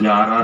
11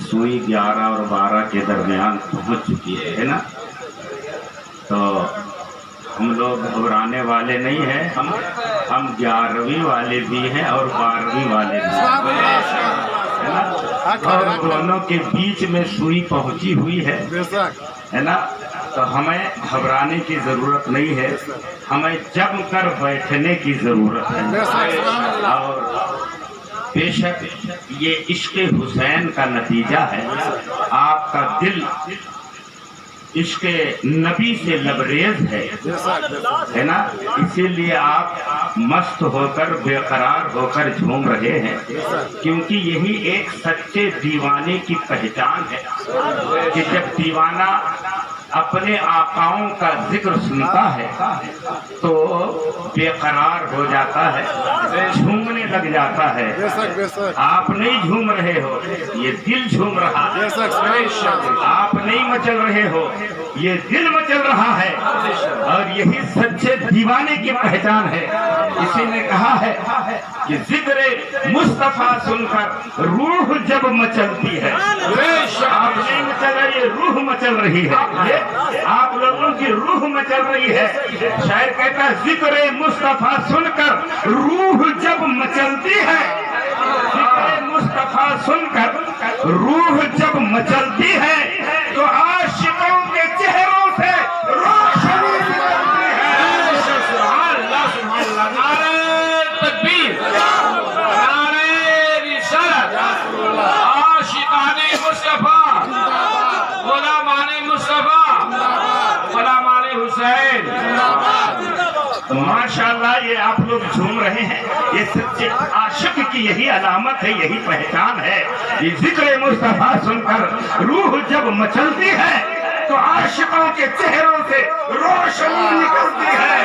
سوئی 11 اور 12 کے درمیان پہنچ چکی ہے نا؟ تو ہم لوگ گھبرانے والے نہیں ہیں، ہم 11ویں والے بھی ہیں اور 12ویں والے بھی ہیں، اور دونوں کے بیچ میں سوئی پہنچی ہوئی ہے نا؟ تو ہمیں گھبرانے کی ضرورت نہیں ہے، ہمیں جم کر بیٹھنے کی ضرورت ہے۔ اور بے شک یہ عشق حسین کا نتیجہ ہے، آپ کا دل عشق نبی سے لبریز ہے نا؟ اسی لیے آپ مست ہو کر بے قرار ہو کر جھوم رہے ہیں، کیونکہ یہی ایک سچے دیوانے کی پہچان ہے کہ جب دیوانہ اپنے آقاؤں کا ذکر سنتا ہے تو بے قرار ہو جاتا ہے، جھومنے لگ جاتا ہے۔ آپ نہیں جھوم رہے ہو، یہ دل جھوم رہا ہے، آپ نہیں مچل رہے ہو، یہ دل مچل رہا ہے، اور یہی سچے دیوانے کی پہچان ہے۔ اسی نے کہا ہے کہ ذکر مصطفیٰ سن کر روح جب مچلتی ہے، آپ نہیں مچل رہے، یہ روح مچل رہی ہے، آپ لوگوں کی روح مچل رہی ہے۔ شاعر کہتا ہے ذکر مصطفیٰ سن کر روح جب مچلتی ہے، ذکر مصطفیٰ سن کر روح جب مچلتی ہے تو عاشقوں کے چہروں سے روشنی نکلتی ہے۔ سبحان اللہ، سبحان اللہ، نعرہ تکبیر، نعرہ رسالت، عاشقان مصطفیٰ، غلامان مصطفیٰ، غلامان حسین۔ ماشاءاللہ یہ آپ لوگ جھوم رہے ہیں، یہ سچے عاشق کی یہی علامت ہے، یہی پہچان ہے۔ یہ ذکر مصطفیٰ سن کر روح جب مچلتی ہے تو عاشقوں کے چہروں سے روشنی نکلتی ہے،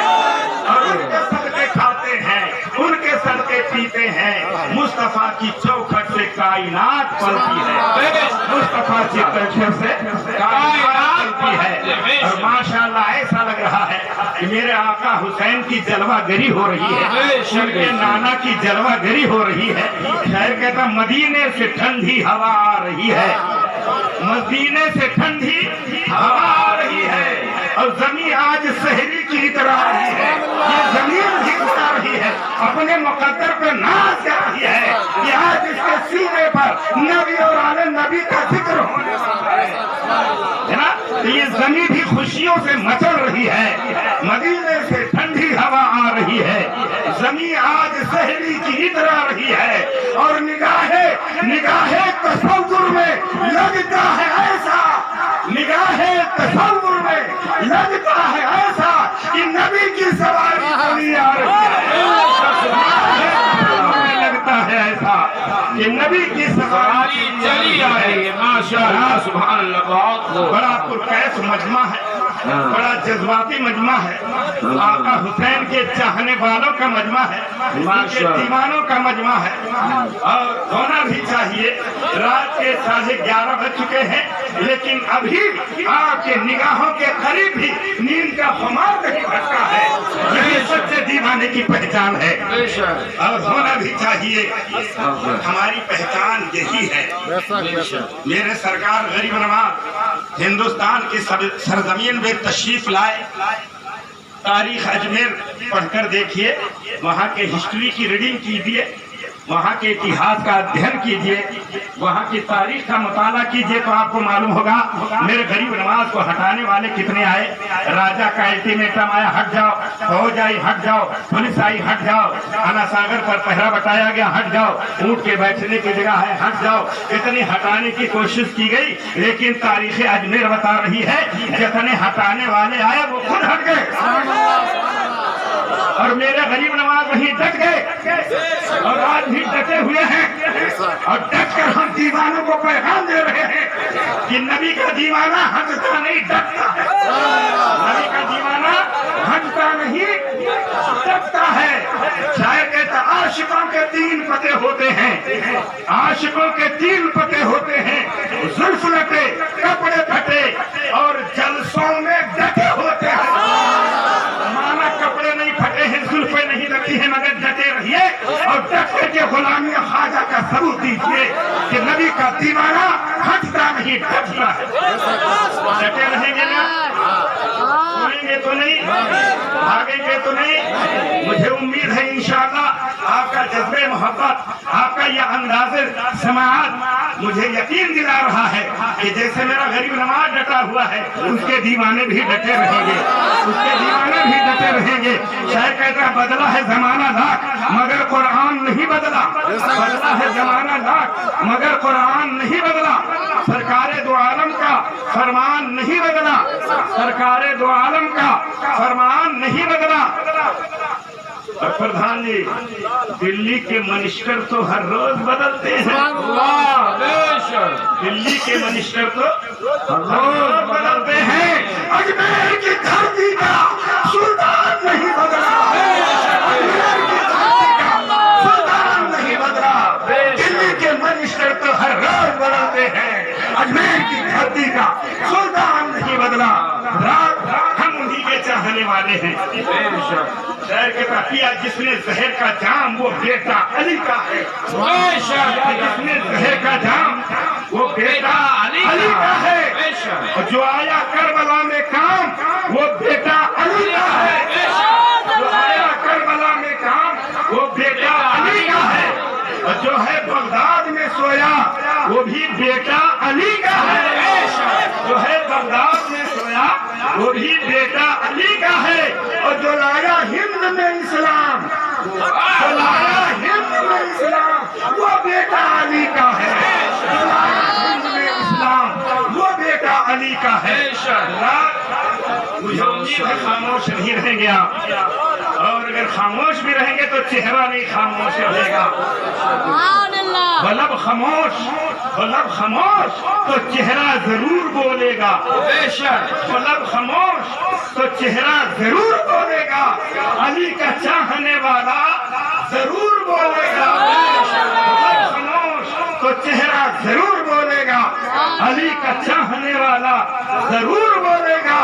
اور ان کے صدقے کھاتے ہیں، ان کے صدقے پیتے ہیں۔ مصطفیٰ کی چوکھٹ سے کائنات پلتی ہے، مصطفیٰ کی چوکھٹ سے کائنات پلتی ہے، اور ماشاءاللہ ایسا لگ رہا ہے کہ میرے آقا حسین کی جلوہ گری ہو رہی ہے، ان کے نانا کی جلوہ گری ہو رہی ہے۔ شاعر کہتا مدینے سے ٹھنڈی ہوا آ رہی ہے، مدینے سے ٹھنڈی ہوا آ رہی ہے، اور زمین آج سحری کی طرح آ رہی ہے، یہ زمین بھی اٹھا رہی ہے، اپنے مقدر پہ ناز کر رہی ہے کہ آج اس کے سینے پر نبی اور آل نبی کا ذکر ہونے والا ہے نا؟ یہ زمین بھی خوشیوں سے مچل رہی ہے، مدینے سے ٹھنڈی ہوا آ رہی ہے، زمین آج سحری کی طرح آ رہی ہے، اور نگاہ تصور میں لگتا ہے ایسا، نگاہ تصور میں لگتا ہے ایسا کہ نبی کی سواری چلی آ رہی ہے، لگتا ہے ایسا کہ نبی کی سواری چلی آ رہی ہے۔ ماشاءاللہ، سبحان اللہ، بہت بڑا پرکیف مجمع ہے، بڑا جذباتی مجمع ہے، آقا حسین کے چاہنے والوں کا مجمع ہے، ان کے دیوانوں کا مجمع ہے، اور ہونا بھی چاہیے۔ رات کے 11:30 بج چکے ہیں، لیکن ابھی آپ کے نگاہوں کے قریب بھی نیند کا خمار نہیں بھٹکا ہے، یہی سچے دیوانے کی پہچان ہے، اور ہونا بھی چاہیے۔ ہماری پہچان یہی ہے۔ میرے سرکار غریب نواز ہندوستان کی سرزمین میں تشریف لائے، تاریخ اجمیر پڑھ کر دیکھیے، وہاں کے ہسٹری کی ریڈنگ کیجیے، وہاں کے اتہاس کا ادھین کیجیے، وہاں کی تاریخ کا مطالعہ کیجیے تو آپ کو معلوم ہوگا میرے غریب نواز کو ہٹانے والے کتنے آئے۔ راجہ کا الٹیمیٹم آیا، ہٹ جاؤ، فوج آئی، ہٹ جاؤ، پولیس آئی، ہٹ جاؤ، انا ساگر پر پہرا بتایا گیا، ہٹ جاؤ، اونٹ کے بیٹھنے کی جگہ ہے، ہٹ جاؤ، اتنی ہٹانے کی کوشش کی گئی، لیکن تاریخ اجمیر بتا رہی ہے جتنے ہٹانے والے آئے وہ خود ہٹ گئے، اور میرے غریب نواز وہیں ڈٹ گئے، اور آج بھی ڈٹے ہوئے ہیں، اور ڈٹ کر ہم دیوانوں کو پیغام دے رہے ہیں کہ نبی کا دیوانہ ہٹتا نہیں، ڈٹتا ہے، نبی کا دیوانہ ہٹتا نہیں، ڈٹتا ہے۔ شاعر کہتا عاشقوں کے 3 پتے ہوتے ہیں، عاشقوں کے 3 پتے ہوتے ہیں، زلف لٹے، کپڑے پھٹے، اور جلسوں میں ڈٹے ہوتے ہیں۔ مانا کپڑے نہیں پھٹے ہیں، زلفیں نہیں لٹی ہیں، مگر ڈٹے رہیے، اور ڈٹ کر کے غلامی خواجہ کا ثبوت دیجیے کہ نبی کا دیوانہ وہی ڈٹتا ہے. ڈٹے رہیں گے نا؟ سنیں گے تو نہیں؟ بھاگیں گے تو نہیں؟ مجھے امید ہے انشاءاللہ آپ کا جذبہ محبت، آپ کا یہ انداز سماعت مجھے یقین دلا رہا ہے کہ جیسے میرا غریب نواز ڈٹا ہوا ہے، اس کے دیوانے بھی ڈٹے رہیں گے، اس کے دیوانے بھی ڈٹے رہیں گے. شاید کہتا ہے بدلا ہے زمانہ لاکھ مگر قرآن نہیں بدلا، بدلا ہے زمانہ لاکھ مگر قرآن نہیں بدلا. سرکار دو عالم کا فرمان نہیں بدلا، سرکار دو عالم کا فرمان نہیں بدلا. اور پردھان جی، دلی کے منسٹر تو ہر روز بدلتے ہیں. دلی کے منسٹر تو ہر روز بدلتے ہیں. اجمیر کی دھرتی کا سلطان نہیں بدلا، اجمیر کی دھرتی کا سلطان نہیں بدلا. دلی کے منسٹر تو ہر روز بدلتے ہیں، اجمیر کی دھرتی کا سلطان نہیں بدلا. ہم انہی کے چاہنے والے ہیں. شہر کے تقیہ جس نے زہر کا جام وہ بیٹا علی کا ہے. جس نے زہر کا جام وہ بیٹا علی کا ہے. جو آیا کربلا میں کام وہ بیٹا علی کا ہے. جو آیا کربلا میں کام وہ بیٹا علی کا ہے. اور جو ہے بغداد میں سویا وہ بھی بیٹا علی کا ہے. جو ہے بغداد میں سویا وہ بھی بیٹا علی کا ہے. اور جو لایا ہند میں اسلام، جو لایا ہند میں اسلام وہ بیٹا علی کا ہے. جو لایا ہند میں اسلام وہ بیٹا علی کا ہے. مجھے امید ہے خاموش نہیں رہیں گے آپ، اور اگر خاموش بھی رہیں گے تو چہرہ نہیں خاموش رہے گا. لب خاموش، لب خاموش تو چہرہ ضرور بولے گا. لب خاموش تو چہرہ ضرور بولے گا. علی کا چاہنے والا ضرور بولے گا. لب خاموش تو چہرہ ضرور بولے گا. علی کا چاہنے والا ضرور بولے گا.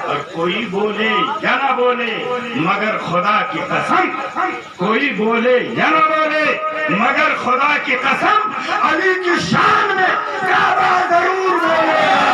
اور کوئی بولے یا نہ بولے مگر خدا کی قسم، کوئی بولے یا نہ بولے مگر خدا کی قسم علی کی شان میں کعبہ ضرور بولے گا.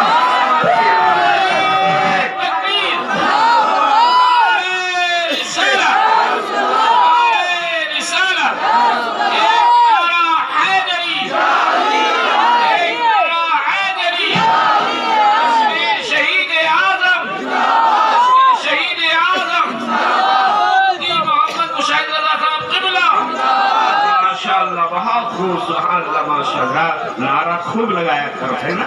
نعرہ خوب لگایا کرو ہے نا.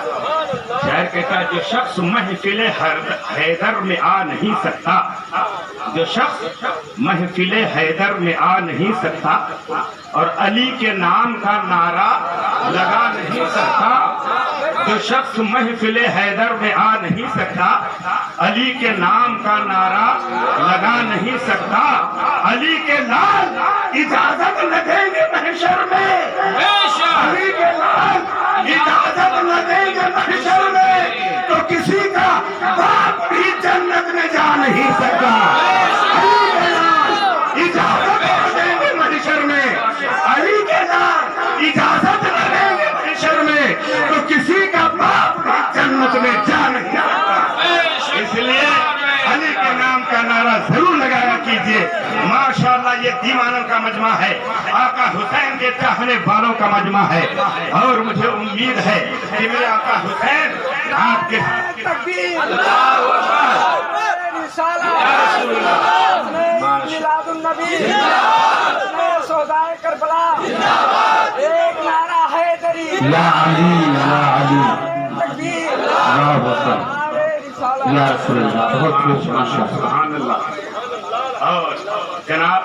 شاعر کہتا ہے جو شخص محفل حیدر میں آ نہیں سکتا، جو شخص محفل حیدر میں آ نہیں سکتا اور علی کے نام کا نعرہ لگا نہیں سکتا، جو شخص محفل حیدر میں آ نہیں سکتا علی کے نام کا نعرہ لگا نہیں سکتا، علی کے لال اجازت نہ دیں گے محشر میں، علی کے لال اجازت نہ دیں گے محشر میں تو کسی کا باپ بھی جنت میں جا نہیں سکتا. علی کے لال اجازت نہ دیں گے محشر میں، علی کے لال اجازت نہ دیں گے محشر میں تو کسی کا باپ بھی جنت میں جا نہیں سکتا. اس لیے علی کے نام کا نعرہ ضرور لگایا کیجئے. ماشاءاللہ یہ دیوانوں کا مجمع ہے، آقا حسین کے چاہنے والوں کا مجمع ہے. اور مجھے امید ہے کہ میرے آقا حسین آپ کے میلاد النبی سودائے کربلا، ایک نعرہ حیدری، یا علی یا علی تکبیر، یا حسین یا رسول اللہ. بہت خوش ماشاءاللہ. سبحان اللہ. اور جناب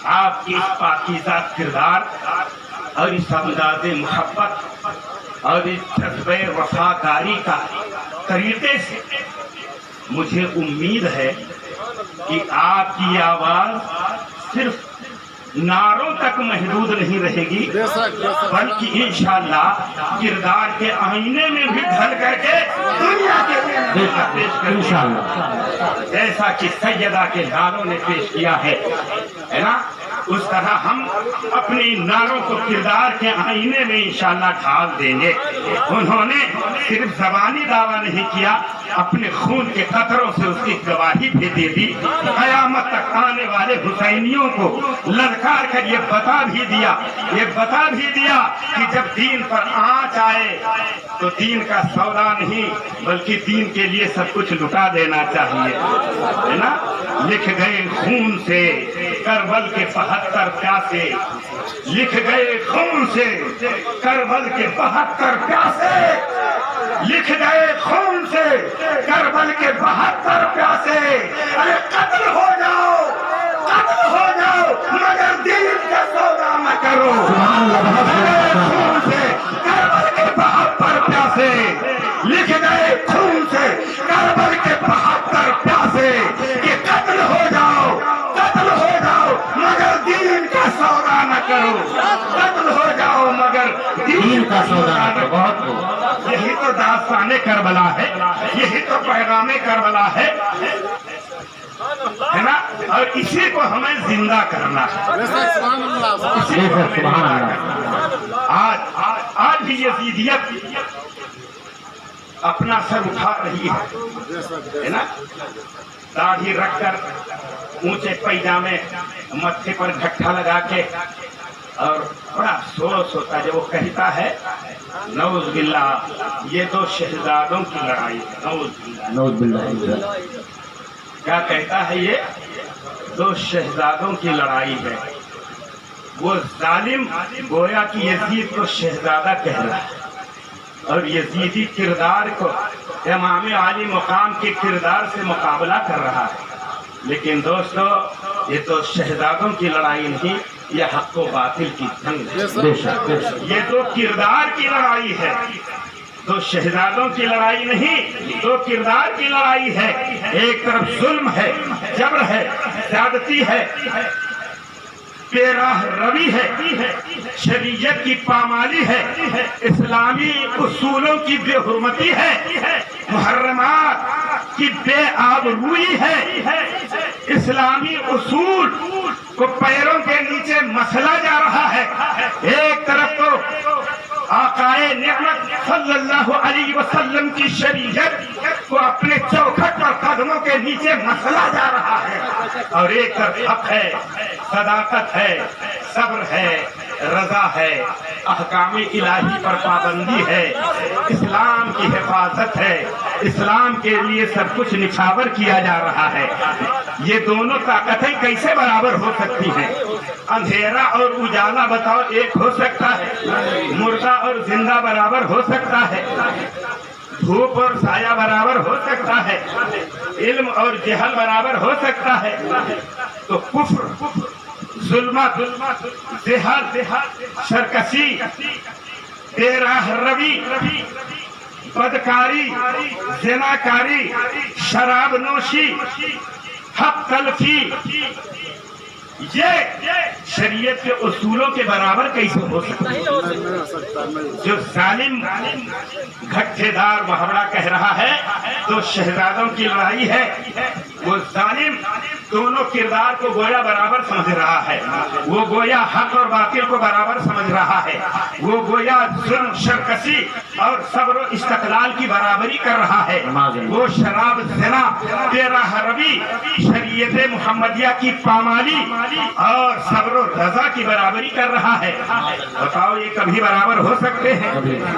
آپ کی اس پاکیزہ کردار اور اس انداز محبت اور اس جذبہ وفاداری کا طریقے سے مجھے امید ہے کہ آپ کی آواز صرف نعروں تک محدود نہیں رہے گی بلکہ انشاءاللہ کردار کے آئینے میں بھی ڈھل کر کے دنیا کے پیش کریں، جیسا کہ سیدہ کے لالوں نے پیش کیا ہے نا. اس طرح ہم اپنی ناروں کو کردار کے آئینے میں انشاءاللہ ڈھال دیں گے۔ انہوں نے صرف زبانی دعویٰ نہیں کیا، اپنے خون کے قطروں سے اس کی گواہی بھی دے دی۔ قیامت تک آنے والے حسینیوں کو للکار کر یہ بتا بھی دیا کہ جب دین پر آنچ آئے تو دین کا سودا نہیں بلکہ دین کے لیے سب کچھ لٹا دینا چاہیے، ہے نا۔ لکھ گئے خون سے کربل کے 72 پیاسے، لکھ گئے خون سے کربل کے 72 پیاسے، لکھ گئے خون سے کربل کے 72 پیاسے۔ ارے قتل ہو جاؤ مگر دین کا سودا نہ کرو۔ خون سے کربل کے 72 پیاسے، لکھ گئے خون سے کربل کے 72 پیاسے کہ قتل ہو جاؤ مگر دین کا سودا نہ کرو، قتل ہو جاؤ مگر دین کا سودا نہ کرو۔ بہت یہی تو داستان کربلا ہے، یہی تو پیغام کربلا ہے نا، اور اسی کو ہمیں زندہ کرنا ہے۔ آج بھی یزیدیت اپنا سر اٹھا رہی ہے نا، داڑھی رکھ کر اونچے پیجامے متھے پر گھٹا لگا کے، اور بڑا افسوس ہوتا ہے جب وہ کہتا ہے نعوذ باللہ یہ دو شہزادوں کی لڑائی ہے، نعوذ باللہ۔ کیا کہتا ہے یہ؟ دو شہزادوں کی لڑائی ہے۔ وہ ظالم گویا کہ یزید کو شہزادہ کہہ رہا ہے اور یزیدی کردار کو امام عالی مقام کے کردار سے مقابلہ کر رہا ہے۔ لیکن دوستو یہ تو شہزادوں کی لڑائی نہیں، یہ حق و باطل کی جنگ ہے۔ یہ تو کردار کی لڑائی ہے، تو شہزادوں کی لڑائی نہیں، تو کردار کی لڑائی ہے۔ ایک طرف ظلم ہے، جبر ہے، زیادتی ہے، بے راہ روی ہے، شریعت کی پامالی ہے، اسلامی اصولوں کی بے حرمتی ہے، محرمات کی بے آبروئی ہے، اسلامی اصول کو پیروں کے نیچے مسلا جا رہا ہے۔ ایک طرف تو آقائے نعمت صلی اللہ علیہ وسلم کی شریعت کو اپنے چوکھٹ اور قدموں کے نیچے مسلا جا رہا ہے، اور ایک طرف حق ہے، صداقت ہے، صبر ہے، رضا ہے، احکام الہی پر پابندی ہے، اسلام کی حفاظت ہے، اسلام کے لیے سب کچھ نچھاور کیا جا رہا ہے۔ یہ دونوں طاقتیں کیسے برابر ہو سکتی ہیں؟ اندھیرا اور اجالا بتاؤ ایک ہو سکتا ہے؟ مردہ اور زندہ برابر ہو سکتا ہے؟ دھوپ اور سایہ برابر ہو سکتا ہے؟ علم اور جہل برابر ہو سکتا ہے؟ تو کفر، ظلمت، جہل، سرکشی، بے راہ روی، بدکاری، زناکاری، شراب نوشی، حق تلفی، یہ شریعت کے اصولوں کے برابر کیسے ہو سکتا ہے؟ جو ظالم گھٹے دار محاورہ کہہ رہا ہے تو شہزادوں کی لڑائی ہے، وہ ظالم دونوں کردار کو گویا برابر سمجھ رہا ہے، وہ گویا حق اور باطل کو برابر سمجھ رہا ہے، وہ گویا ظلم، سرکشی اور صبر و استقلال کی برابری کر رہا ہے، وہ شراب، زنا، بے راہ روی، شریعت محمدیہ کی پامالی اور صبر و رضا کی برابری کر رہا ہے۔ بتاؤ یہ کبھی برابر ہو سکتے ہیں؟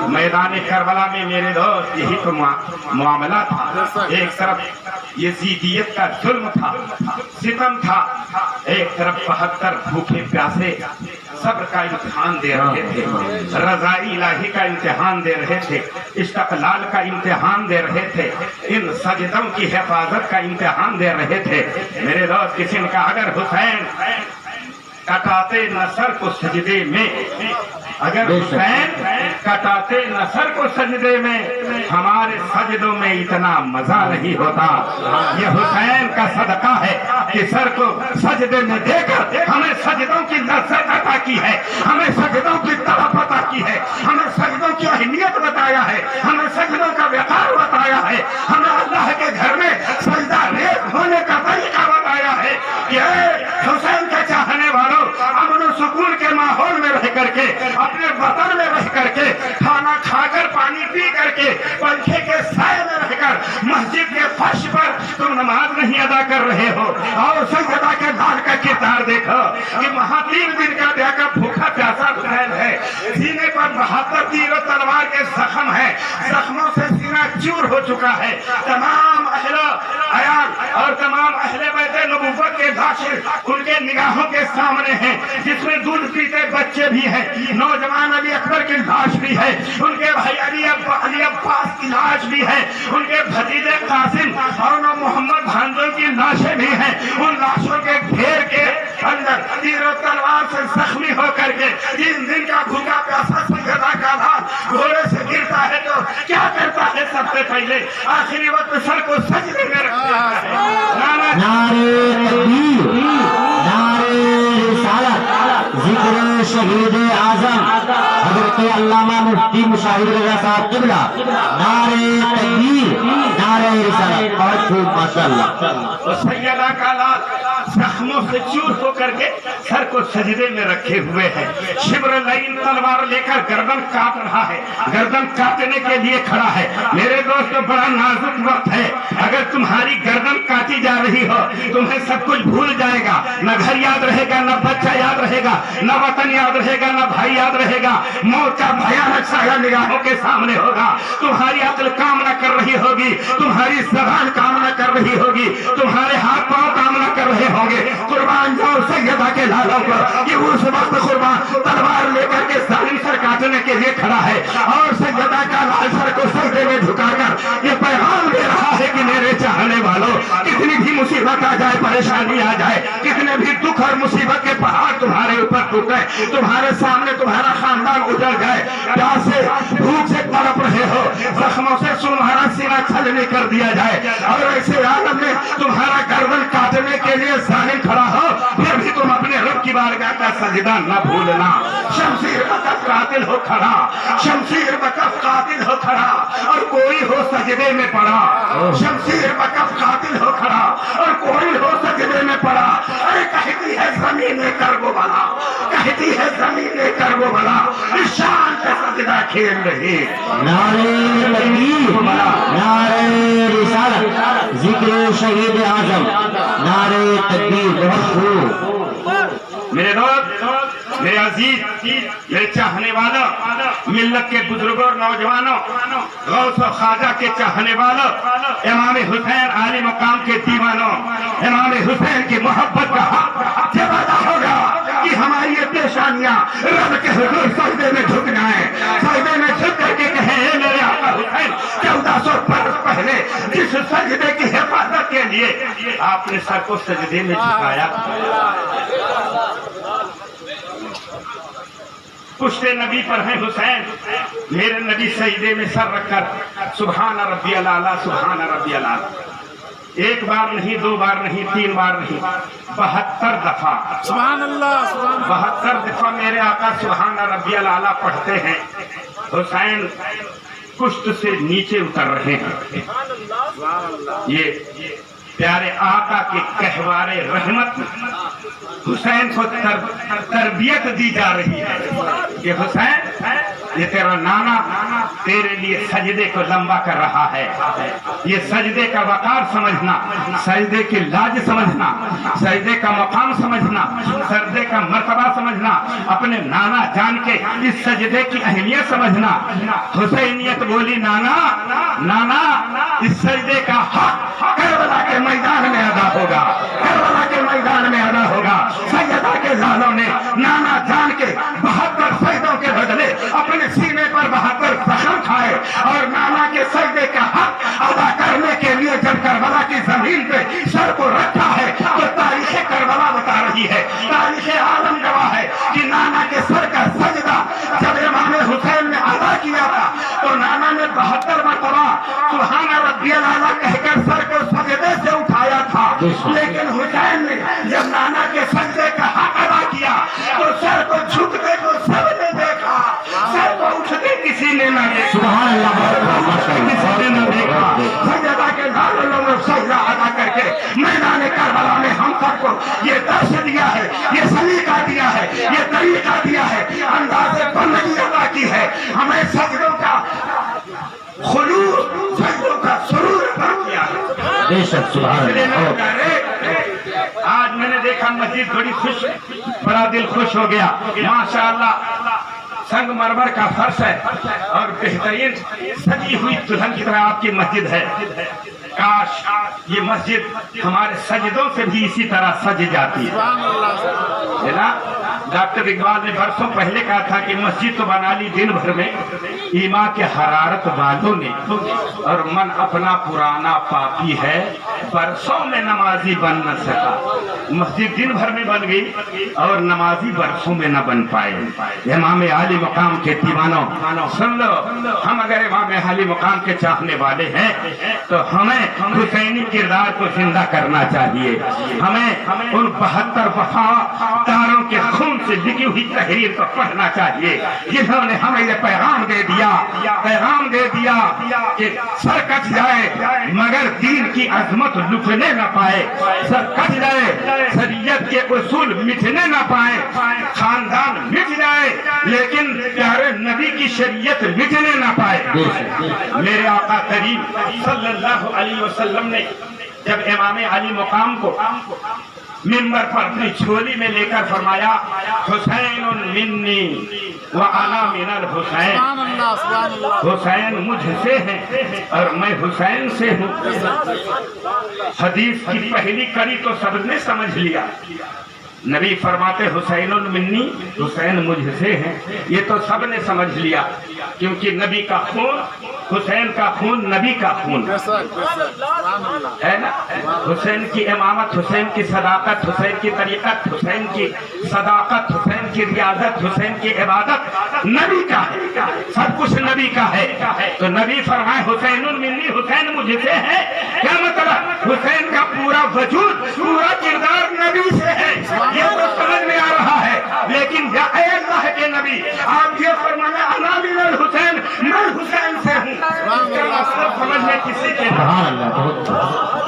میدان کربلا میں میرے دوست یہی تو معاملہ تھا۔ ایک طرف یزیدیت کا ظلم تھا، ستم تھا، ایک طرف 72 بھوکے پیاسے صبر کا امتحان دے رہے تھے، رضائی الہی کا امتحان دے رہے تھے، استقلال کا امتحان دے رہے تھے، ان سجدوں کی حفاظت کا امتحان دے رہے تھے۔ میرے دوست کسی نے کہا اگر حسین کٹاتے نصر کو سجدے میں، اگر حسین کٹاتے نصر کو سجدے میں، ہمارے سجدوں میں اتنا مزہ نہیں ہوتا۔ یہ حسین کا صدقہ ہے کہ سر کو سجدے میں دے کر ہمیں سجدوں کی لذت عطا کی ہے، ہمیں سجدوں کی طرف عطا کی ہے، ہمیں سجدوں کی اہمیت بتایا ہے، ہمیں سجدوں کا وقار بتایا ہے، ہمیں اللہ کے گھر میں سجدہ ریز ہونے کا طریقہ بتایا ہے کہ اے حسین کے چاہنے والوں مسجد کے فرش پر تم نماز نہیں ادا کر رہے ہو. اور سیدہ کے لال کا کردار دیکھو کہ وہاں 3 دن کا دیا کا بھوکا پیاسا حسین ہے, سینے پر 72 تیر و تلوار کے زخم ہے, زخموں سے سینہ چور ہو چکا ہے. تمام اہل عیال اور تمام اہل بیت نبوت کے لاشیں ان کے نگاہوں کے سامنے ہیں, جس میں دودھ پیتے بچے بھی ہیں, نوجوان علی اکبر کی لاش بھی ہے, ان کے بھائی علی عباس کی لاش بھی ہے, ان کے بھتیجے قاسم اور محمد بھانجوں کی لاشیں بھی ہیں. ان لاشوں کے گھیر کے اندر تیر و تلوار سے زخمی ہو کر کے 3 دن کا بھوکا پیاسا سیدہ کا لال گھوڑے سے گرتا ہے تو کیا کرتا ہے؟ سب سے پہلے آخری وقت سر کو سجدے میں رکھتا ہے. نعرے تکبیر, نعرے رسالت, ذکر شہید اعظم حضرت علامہ مفتی مشاہد رضا صاحب قبلہ. نعرے تکبیر, نعرے رسالت. بہت خوب ماشاءاللہ. سیدہ کا لال زخموں سے چور ہو کر کے سر کو سجدے میں رکھے ہوئے ہیں. شبر لعین تلوار لے کر گردن کاٹ رہا ہے, گردن کاٹنے کے لیے کھڑا ہے. میرے دوست بڑا نازک وقت ہے. اگر تمہاری گردن کاٹی جا رہی ہو تمہیں سب کچھ بھول جائے گا, نہ گھر یاد رہے گا, نہ بچہ یاد رہے گا, نہ وطن یاد رہے گا, نہ بھائی یاد رہے گا. موت کا بھیانک سایہ نگاہوں کے سامنے ہوگا. تمہاری عقل کام نہ کر رہی ہوگی, تمہاری زبان کام نہ کر رہی ہوگی, تمہارے ہاتھ پاؤں کام نہ کر رہے ہوں گے. قربان جاؤ سیدہ کے لالوں پر کہ اس وقت قربان تلوار لے کر کے ظالم سر کاٹنے کے لیے کھڑا ہے, اور سیدہ کا لال سر کو سجدے میں جھکا کر یہ پیغام دے رہا ہے کہ میرے چاہنے والوں, کتنی بھی مصیبت آ جائے, پریشانی آ جائے, کتنے بھی دکھ اور مصیبت کے پہاڑ تمہارے اوپر ٹوٹے, تمہارے سامنے تمہارا خاندان اجڑ جائے, پیاس سے بھوک سے تڑپ رہے ہو, زخموں سے تمہارا سینہ چھلنی کر دیا جائے, اور ایسے عالم میں تمہارا گردن کاٹنے کے لیے ظالم کھڑا ہو, پھر بھی تم اپنے رب کی بارگاہ کا سجدہ نہ بھولنا. شمشیر بکف قاتل ہو کھڑا, شمشیر بکف قاتل ہو کھڑا, اور کوئی ہو سجدے میں پڑا. شمشیر بکف قاتل ہو کھڑا اور کوئی ہو سجدے میں پڑا. ارے کہتی ہے زمین کربو بلا, کہتی ہے زمین کربو بلا, شان کا سجدہ کھیل رہی. نعرے تکبیر, نعرے رسالت, ذکر شہید اعظم. نعرے تکبیر. بہت خوب. میرے دوست, میرے عزیز, میرے چاہنے والوں, ملت کے بزرگوں اور نوجوانوں, غوث و خواجہ کے چاہنے والوں, امام حسین عالی مقام کے دیوانوں, امام حسین کی محبت کا حق جب ادا ہوگا کہ ہماری یہ پیشانیاں رب کے حضور سجدے میں جھک جائیں, سجدے میں جھک کر کے کہیں اے میرے آقا حسین, 1400 برس پہلے جس سجدے کی حفاظت کے لیے آپ نے سر کو سجدے میں جھکایا, پشت نبی پر ہیں حسین, میرے نبی سجدے میں سر رکھ کر سبحان ربی الاعلیٰ, سبحان ربی الاعلیٰ, 1 بار نہیں, 2 بار نہیں, 3 بار نہیں, 72 دفعہ, سبحان اللہ, 72 دفعہ میرے آقا سبحان ربی الاعلیٰ پڑھتے ہیں. حسین پشت سے نیچے اتر رہے ہیں. یہ پیارے آقا کے کہوارے رحمت حسین کو تربیت دی جا رہی ہے کہ حسین یہ تیرا نانا تیرے لیے سجدے کو لمبا کر رہا ہے, یہ سجدے کا وقار سمجھنا, سجدے کی لاج سمجھنا, سجدے کا مقام سمجھنا, سجدے کا مرتبہ سمجھنا, اپنے نانا جان کے اس سجدے کی اہمیت سمجھنا. حسینیت بولی نانا, نانا اس سجدے کا حق کربلا کے میدان میں ادا ہوگا, کربلا کے میدان میں ادا ہوگا. سیدہ کے لالوں نے نانا جان کے 72 سجدوں کے بدلے اپنے سینے پر 72 زخم کھائے, اور نانا کے سجدے کا حق ادا کرنے کے لیے جب کربلا کی زمین پہ سر کو رکھا ہے تو تاریخ کربلا بتا رہی ہے, تاریخ عالم گواہ ہے کہ نانا کے سر کا سجدہ جب امام حسین نے ادا کیا تھا تو نانا نے 72 مرتبہ سبحان ربی الاعلیٰ کہہ کر سر کو سجدے سے اٹھایا تھا, لیکن حسین نے جب نانا کے سجدے کا حق ادا کیا تو سر کو جھکتے کو سب نے دیکھا, سر کو اٹھتے کسی نے نہ دیکھا. سبحان اللہ, کسی نے نہ دیکھا. سجدہ کے لالوں نے سجدہ ادا کر کے میدان کربلا میں ہم سب کو یہ درس دیا ہے, یہ سلیقہ دیا ہے, یہ طریقہ دیا ہے, انداز بندگی ادا کی ہے. ہمیں سجدوں کا خلوص, سجدوں کا سرور بے شک سبحان اس لیے میں اللہ کہہ رہے آج میں نے دیکھا مسجد بڑی خوش، بڑا دل خوش ہو گیا ماشاءاللہ، سنگ مرمر کا فرش ہے اور بہترین سجی ہوئی دلہن کی طرح آپ کی مسجد ہے۔ کاش یہ مسجد ہمارے سجدوں سے بھی اسی طرح سج جاتی ہے نا۔ ڈاکٹر اقبال نے برسوں پہلے کہا تھا کہ مسجد تو بنا لی دن بھر میں ایمان کے حرارت والوں نے، اور من اپنا پرانا پاپی ہے برسوں میں نمازی بن نہ سکا۔ مسجد دن بھر میں بن گئی اور نمازی برسوں میں نہ بن پائے۔ امام عالی مقام کے دیوانوں سن لو، ہم اگر امام عالی مقام کے چاہنے والے ہیں تو ہمیں حسینی کردار کو زندہ کرنا چاہیے۔ ہمیں ان 72 وفاداروں کے خون سے لکھی ہوئی تحریر کو پڑھنا چاہیے جنہوں نے ہمیں یہ پیغام دے دیا کہ سر کٹ جائے مگر دین کی عظمت لٹنے نہ پائے، سر کٹ جائے شریعت کے اصول مٹنے نہ پائے، خاندان مٹ جائے لیکن پیارے نبی کی شریعت مٹنے نہ پائے۔ میرے آقا کریم صلی اللہ علیہ وسلم نے جب امام علی مقام کو منبر پر اپنی جھولی میں لے کر فرمایا حسین منی وانا من الحسین، حسین مجھ سے ہے اور میں حسین سے ہوں۔ حدیث کی پہلی کڑی تو سب نے سمجھ لیا، نبی فرماتے حسین منی، حسین مجھ سے ہے، یہ تو سب نے سمجھ لیا کیونکہ نبی کا خون، حسین کا خون نبی کا خون ہے نا۔ حسین کی امامت، حسین کی صداقت، حسین کی طریقت، حسین کی صداقت، حسین کی ریاضت، حسین کی عبادت نبی کا ہے، سب کچھ نبی کا ہے۔ تو نبی فرمائے حسین منی، حسین مجھ سے ہے، کیا مطلب؟ حسین کا پورا وجود، پورا کردار نبی سے ہے، یہ تو سمجھ میں آ رہا ہے۔ لیکن یا اے اللہ کے نبی، آپ یہ فرمانا انا من الحسین، میں حسین سے ہوں، اس کا مطلب سمجھ میں کسی کے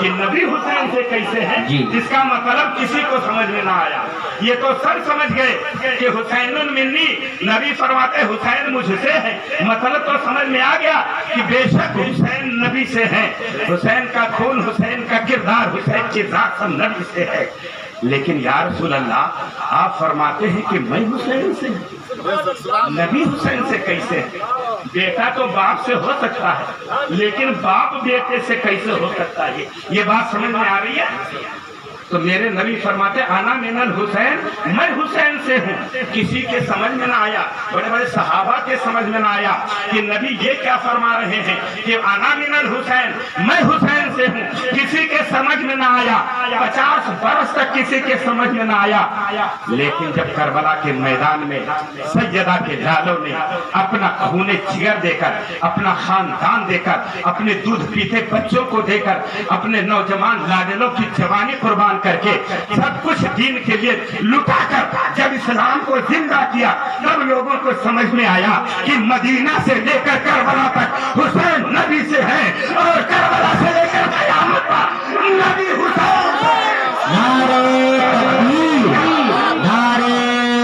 کہ نبی حسین سے کیسے ہیں، جس کا مطلب کسی کو سمجھ میں نہ آیا۔ یہ تو سب سمجھ گئے کہ حسین منی، نبی فرماتے حسین مجھ سے ہے، مطلب تو سمجھ میں آ گیا کہ بے شک حسین نبی سے ہے، حسین کا خون، حسین کا کردار، حسین کی ذات سب نبی سے ہے۔ لیکن یا رسول اللہ آپ فرماتے ہیں کہ میں حسین سے ہوں، نبی حسین سے کیسے ہے؟ بیٹا تو باپ سے ہو سکتا ہے لیکن باپ بیٹے سے کیسے ہو سکتا ہے؟ یہ بات سمجھ میں آ رہی ہے؟ تو میرے نبی فرماتے انا من الحسین، میں حسین سے ہوں۔ کسی کے سمجھ میں نہ آیا، بڑے بڑے صحابہ کے سمجھ میں نہ آیا کہ نبی یہ کیا فرما رہے ہیں کہ انا من الحسین، میں حسین سے ہوں۔ کسی کے سمجھ میں نہ آیا، 50 برس تک کسی کے سمجھ میں نہ آیا۔ لیکن جب کربلا کے میدان میں سیدہ کے لالوں نے اپنا خون جگر دے کر، اپنا خاندان دے کر، اپنے دودھ پیتے بچوں کو دے کر، اپنے نوجوان لاڈلوں کی جوانی قربان کر کے سب کچھ دین کے لیے لٹا کر جب اسلام کو زندہ کیا، تب لوگوں کو سمجھ میں آیا کہ مدینہ سے لے کر کربلا تک حسین نبی سے ہے اور کربلا سے لے کر قیامت تک نبی حسین سے ہے۔ نعرہ تکبیر، نعرہ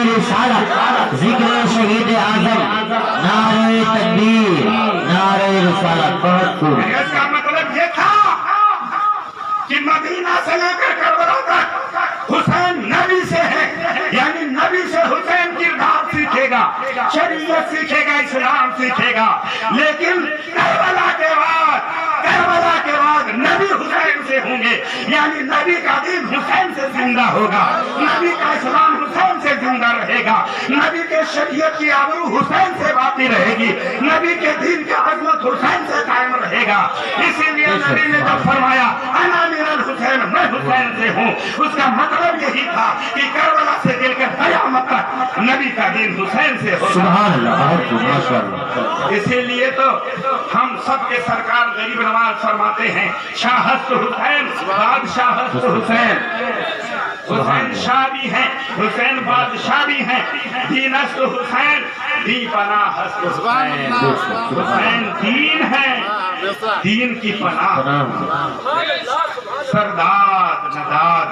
رسالت، ذکر شہید اعظم، نعرہ تکبیر، نعرہ رسالت۔ بہت خوب۔ اس کا مطلب یہ تھا کہ مدینہ سے لے کر کربلا تک حسین نبی سے ہے، یعنی نبی سے حسین کردار سیکھے گا، شریعت سیکھے گا، اسلام سیکھے گا۔ لیکن کربلا کے بعد نبی حسین سے ہوں گے، یعنی نبی کا دین حسین سے زندہ ہوگا، نبی کا اسلام حسین سے زندہ رہے گا، نبی کے شریعت کی آبرو حسین سے باقی رہے گی، نبی کے دین کا عظمت حسین سے قائم رہے گا۔ اسی لیے نبی نے جب فرمایا انا من الحسین، میں حسین سے ہوں، اس کا مطلب یہی تھا کہ کربلا سے لے کر قیامت تک نبی کا دین حسین سے ہوگا۔ سبحان اللہ، بہت خوب، ماشاءاللہ۔ اسی لیے تو ہم سب کے سرکار غریب نواز فرماتے ہیں شاہست حسین، بادشاہست حسین۔ حسین شاہ بھی ہیں، حسین بادشاہ بھی ہیں، دینست حسین، دی پناہ ہست حسین۔ حسین دین ہے، دین کی پناہ، سرداد نداد،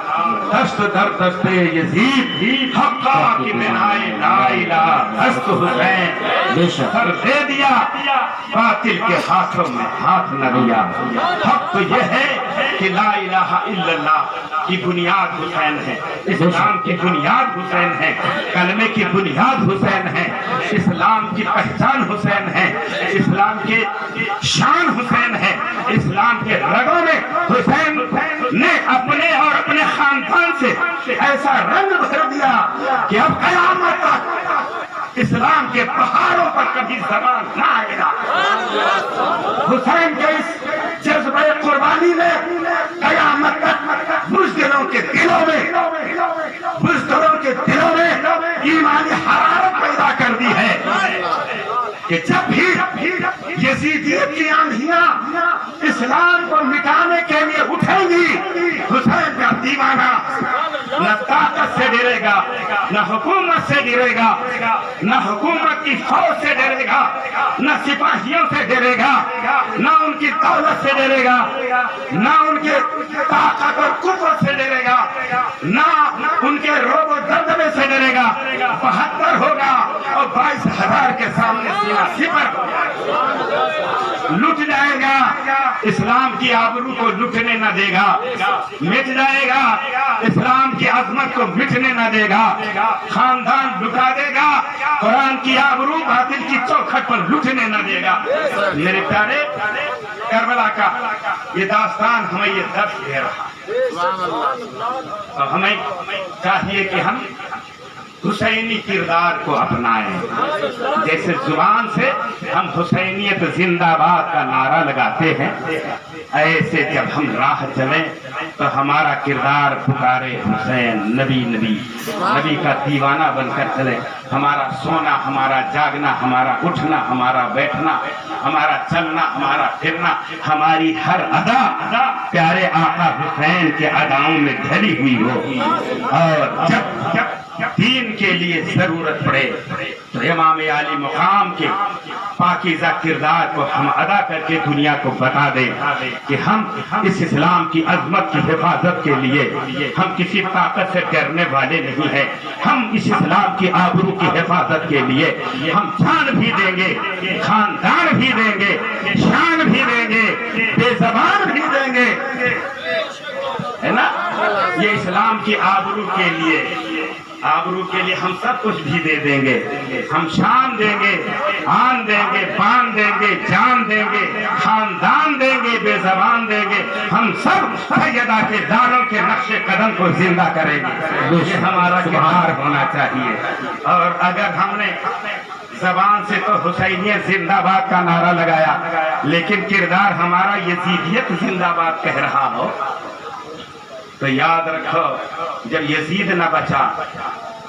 دست در دست یزید، حقا کی بنائے لا الہ ہست حسین۔ سر دے دیا باطل کے ہاتھوں میں ہاتھ نہ دیا۔ حق یہ ہے کہ لا الہ الا اللہ کی بنیاد حسین ہے، اسلام کی بنیاد حسین ہے، کلمے کی بنیاد حسین ہے، اسلام کی پہچان حسین ہے، اسلام کے شان حسین ہے، اسلام کے رگوں میں حسین نے اپنے اور اپنے خاندان سے ایسا رنگ بھر دیا کہ اب قیامت تک اسلام کے پہاڑوں پر کبھی زوال نہ آئے گا۔ حسین کے اس جذبہ قربانی نے قیامت تک بزدلوں کے دلوں میں ایمانی حرارت پیدا کر دی ہے کہ جب بھی یزیدیت کی آندھیاں اسلام کو مٹانے کے لیے اٹھیں گی، حسین کا دیوانہ نہ طاقت سے ڈرے گا، نہ حکومت سے ڈرے گا، نہ حکومت کی فوج سے ڈرے گا، نہ سپاہیوں سے ڈرے گا، نہ ان کی دولت سے ڈرے گا، نہ ان کے طاقت اور قوت سے ڈرے گا، نہ ان کے روب و دبدبے سے ڈرے گا۔ 72 ہوگا اور 22,000 کے سامنے سینہ سپر ہو جائے گا، لٹ جائے گا، اسلام کی آبرو کو لٹنے نہ دے گا، مٹ جائے گا، اسلام کی عظمت کو مٹنے نہ دے گا، خاندان لٹا دے گا، قرآن کی آبرو باطل کی چوکھٹ پر لٹنے نہ دے گا۔ میرے پیارے، کربلا کا یہ داستان ہمیں یہ درس دے رہا ہے، اور ہمیں چاہیے کہ ہم حسینی کردار کو اپنائیں۔ جیسے زبان سے ہم حسینیت زندہ باد کا نعرہ لگاتے ہیں، ایسے جب ہم راہ چلیں تو ہمارا کردار پکارے حسین، نبی نبی نبی کا دیوانہ بن کر چلیں۔ ہمارا سونا، ہمارا جاگنا، ہمارا اٹھنا، ہمارا بیٹھنا، ہمارا چلنا، ہمارا پھرنا، ہماری ہر ادا پیارے آقا حسین کے اداؤں میں ڈھلی ہوئی ہو، اور جب دین کے لیے ضرورت پڑے تو امام عالی مقام کے پاکیزہ کردار کو ہم ادا کر کے دنیا کو بتا دیں کہ ہم اس اسلام کی عظمت کی حفاظت کے لیے ہم کسی طاقت سے ڈرنے والے نہیں ہیں۔ ہم اس اسلام کی آبرو کی حفاظت کے لیے ہم جان بھی دیں گے، خاندان بھی دیں گے، شان بھی دیں گے، بے زبان بھی دیں گے، ہے نا؟ یہ اسلام کی آبرو کے لیے ہم سب کچھ بھی دے دیں گے، ہم شان دیں گے، آن دیں گے، پان دیں گے، جان دیں گے، خاندان دیں گے، بے زبان دیں گے، ہم سب سیدہ کے داروں کے نقش قدم کو زندہ کریں گے۔ یہ ہمارا کردار ہونا چاہیے۔ اور اگر ہم نے زبان سے تو حسینیت زندہ باد کا نعرہ لگایا، لیکن کردار ہمارا یزیدیت زندہ باد کہہ رہا ہو، تو یاد رکھو جب یزید نہ بچا،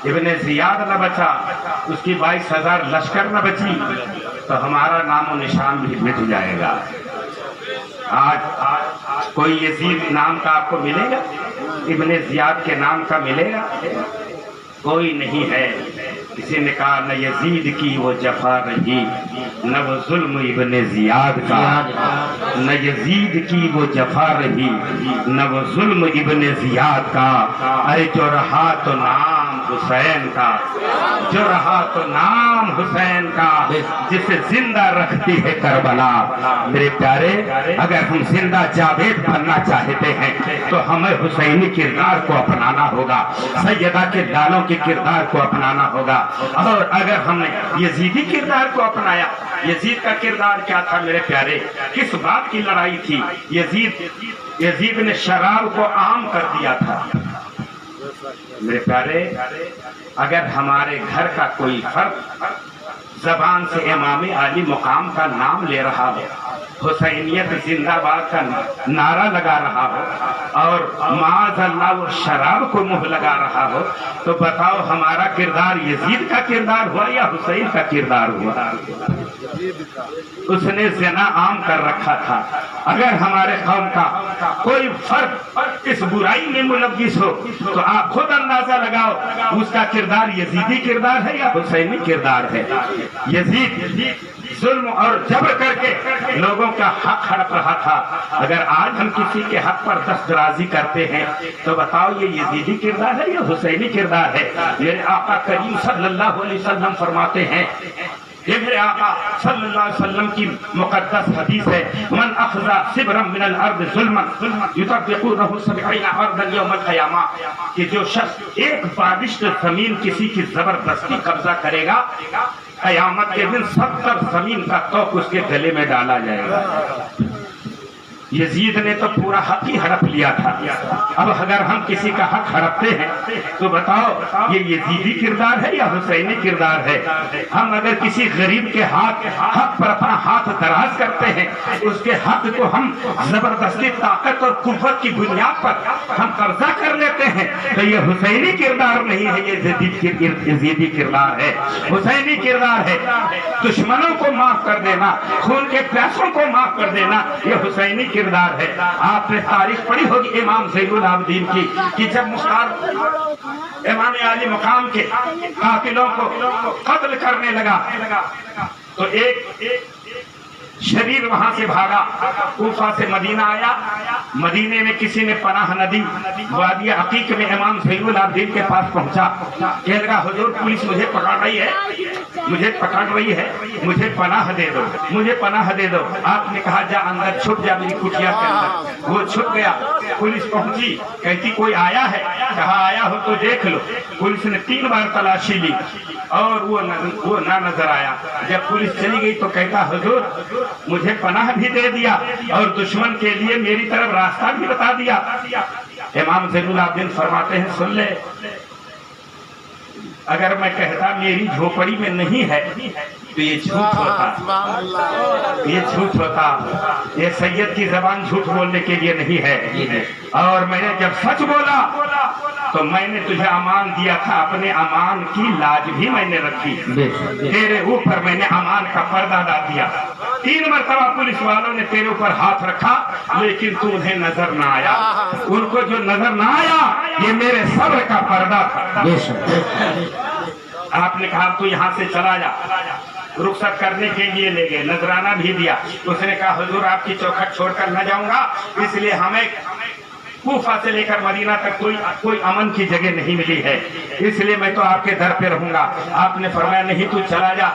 ابن زیاد نہ بچا، اس کی 22,000 لشکر نہ بچی، تو ہمارا نام و نشان بھی مٹ جائے گا۔ آج کوئی یزید نام کا آپ کو ملے گا؟ ابن زیاد کے نام کا ملے گا؟ کوئی نہیں ہے۔ کسی نے کہا نہ یزید کی وہ جفا رہی، نہ وہ ظلم ابن زیاد کا، نہ یزید کی وہ جفا رہی، نہ وہ ظلم ابن زیاد کا، ارے جو رہا تو نام حسین کا، جو رہا تو نام حسین کا، جسے زندہ رکھتی ہے کربلا۔ میرے پیارے، اگر ہم زندہ جاوید بننا چاہتے ہیں تو ہمیں حسینی کردار کو اپنانا ہوگا، سیدہ کے لالوں کے کردار کو اپنانا ہوگا۔ اور اگر ہم نے یزیدی کردار کو اپنایا، یزید کا کردار کیا تھا میرے پیارے؟ کس بات کی لڑائی تھی؟ یزید نے شراب کو عام کر دیا تھا۔ میرے پیارے، اگر ہمارے گھر کا کوئی فرد زبان سے امام عالی مقام کا نام لے رہا ہو، حسینیت زندہ باد کا نعرہ لگا رہا ہو، اور معاذ اللہ وہ شراب کو منہ لگا رہا ہو، تو بتاؤ ہمارا کردار یزید کا کردار ہوا یا حسین کا کردار ہوا؟ اس نے زنا عام کر رکھا تھا۔ اگر ہمارے قوم کا کوئی فرد اس برائی میں ملوث ہو تو آپ خود اندازہ لگاؤ اس کا کردار یزیدی کردار ہے یا حسینی کردار ہے۔ یزید ظلم اور جبر کر کے لوگوں کا حق ہڑپ رہا تھا۔ اگر آج ہم کسی کے حق پر دستدرازی کرتے ہیں تو بتاؤ یہ یزیدی کردار ہے یا حسینی کردار ہے؟ میرے آقا کریم صلی اللہ علیہ وسلم فرماتے ہیں یہ میرے آقا صلی اللہ علیہ وسلم کی مقدس حدیث ہے، من اخذ صبرا من الارض ظلما یطبقونہ 70 ارضا یوم القیامہ، کہ جو شخص ایک بارش زمین کسی کی زبردستی قبضہ کرے گا، قیامت کے دن 70 زمین کا توق اس کے گلے میں ڈالا جائے گا۔ یزید نے تو پورا حق ہی ہڑپ لیا تھا، اب اگر ہم کسی کا حق ہڑپتے ہیں تو بتاؤ یہ یزیدی کردار ہے یا حسینی کردار ہے؟ ہم اگر کسی غریب کے حق پر اپنا ہاتھ دراز کرتے ہیں، اس کے حق کو ہم زبردستی طاقت اور قوت کی بنیاد پر ہم قبضہ کر لیتے ہیں، تو یہ حسینی کردار نہیں ہے، یہ یزیدی کردار ہے، حسینی کردار ہے۔ دشمنوں کو معاف کر دینا، خون کے پیاسوں کو معاف کر دینا، یہ حسینی کردار ہے۔ آپ نے تاریخ پڑھی ہوگی امام زین العابدین کی، کہ جب مختار امام عالی مقام کے قاتلوں کو قتل کرنے لگا تو ایک شریر وہاں سے بھاگا، کوفہ سے مدینہ آیا، مدینے میں کسی نے پناہ نہ دی، وادی عقیق میں امام زین العابدین کے پاس پہنچا، کہنے لگا حضور پولیس مجھے پکڑ رہی ہے، مجھے پناہ دے دو، مجھے پناہ دے دو۔ آپ نے کہا جا اندر چھپ جا میری کٹیا کے اندر۔ وہ چھپ گیا، پولیس پہنچی، کہتی کوئی آیا ہے؟ کہا آیا ہو تو دیکھ لو۔ پولیس نے 3 بار تلاشی لی اور وہ نہ نظر آیا۔ جب پولیس چلی گئی تو کہتا حضور مجھے پناہ بھی دے دیا اور دشمن کے لیے میری طرف راستہ بھی بتا دیا۔ امام زین العابدین فرماتے ہیں سن لے، اگر میں کہتا میری جھوپڑی میں نہیں ہے تو یہ جھوٹ ہوتا، یہ سید کی زبان جھوٹ بولنے کے لیے نہیں ہے، اور میں نے جب سچ بولا تو میں نے تجھے امان دیا تھا، اپنے امان کی لاج بھی میں نے رکھی، تیرے اوپر میں نے امان کا پردہ ڈال دیا۔ 3 مرتبہ پولیس والوں نے تیرے اوپر ہاتھ رکھا لیکن تو انہیں نظر نہ آیا، ان کو جو نظر نہ آیا یہ میرے صبر کا پردہ تھا۔ آپ نے کہا تو یہاں سے چلا جا، رخصت کرنے کے لیے لے گئے، نذرانہ بھی دیا۔ اس نے کہا حضور آپ کی چوکھٹ چھوڑ کر نہ جاؤں گا، اس لیے ہمیں کوفہ سے لے کر مدینہ تک کوئی امن کی جگہ نہیں ملی ہے، اس لیے میں تو آپ کے در پہ رہوں گا۔ آپ نے فرمایا نہیں تو چلا جا،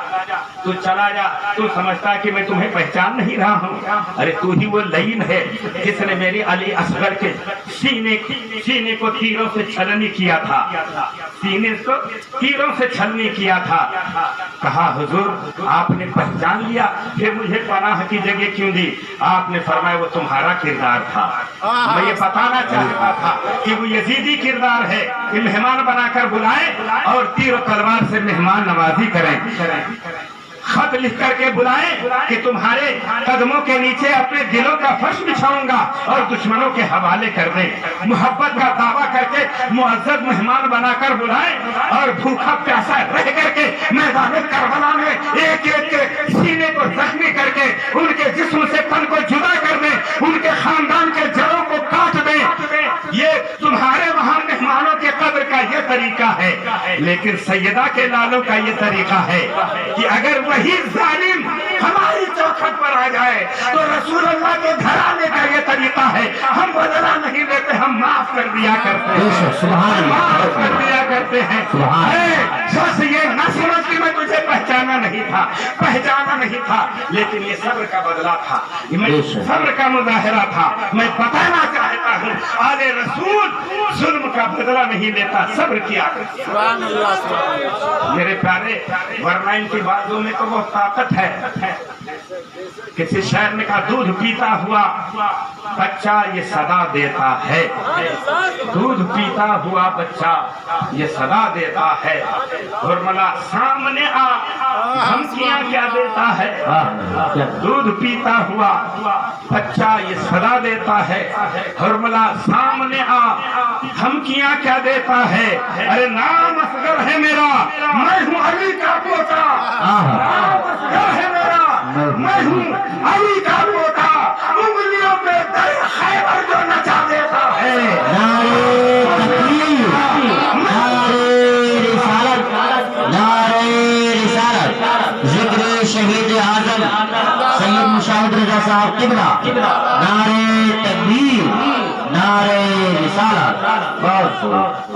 تو سمجھتا کہ میں تمہیں پہچان نہیں رہا ہوں؟ ارے تو ہی وہ لعین ہے جس نے میری علی اصغر کے سینے کو تیروں سے چھلنی کیا تھا، سینے کو تیروں سے چھلنی کیا تھا۔ کہا حضور آپ نے پہچان لیا، پھر مجھے پناہ کی جگہ کیوں دی؟ آپ نے فرمایا وہ تمہارا کردار تھا، میں یہ بتانا چاہتا تھا کہ وہ یزیدی کردار ہے کہ مہمان بنا کر بلائیں اور تیر و تلوار سے مہمان نوازی کریں، خط لکھ کر کے بلائیں کہ تمہارے قدموں کے نیچے اپنے دلوں کا فرش بچھاؤں گا اور دشمنوں کے حوالے کر دیں، محبت کا دعویٰ کر کے معزز مہمان بنا کر بلائیں اور بھوکا پیاسا رہ کر کے میدان کربلا میں ایک ایک کے سینے کو زخمی کر کے ان کے جسم سے تن کو جدا کر دیں، ان کے خاندان کے جڑوں کو کاٹ دیں۔ یہ تمہارے وہاں مہمانوں کے قدر کا یہ طریقہ ہے، لیکن سیدہ کے لالوں کا یہ طریقہ ہے کہ اگر وہی ظالم ہماری چوکھٹ پر آ جائے تو رسول اللہ کے گھرانے کا یہ طریقہ ہے، ہم بدلہ نہیں لیتے، ہم معاف کر دیا کرتے ہیں، معاف کر دیا کرتے ہیں۔ شخص یہ نہ سمجھ کہ میں تجھے پہچانا نہیں تھا، لیکن یہ صبر کا بدلہ تھا، صبر کا مظاہرہ تھا۔ میں بتانا چاہتا ہوں آل رسول ظلم کا بدلہ نہیں لیتا، صبر کیا کرتا۔ میرے پیارے، ورنہ ان کی بازوں میں تو وہ طاقت ہے۔ کسی شاعر نے کہا دودھ پیتا ہوا بچہ یہ صدا دیتا ہے، دودھ پیتا ہوا بچہ یہ صدا دیتا ہے، حرملا سامنے آ دھمکیاں کیا دیتا ہے، دودھ پیتا ہوا بچہ یہ صدا دیتا ہے، حرملا سامنے آ دھمکیاں کیا دیتا ہے، ارے نام اصغر ہے میرا میں ہوں علی کا پوتا، نام اصغر ہے میرا میں ہوں علی کا پوتا، انگلیوں پہ در خیبر جو نچا دیتا ہے۔ نعرہ تکبیر، نعرہ رسالت، نعرہ رسالت، ذکر شہید اعظم سید مشاہد رضا صاحب قبلہ، نعرہ تکبیر، نعرہ رسالت۔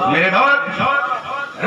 میرے دوست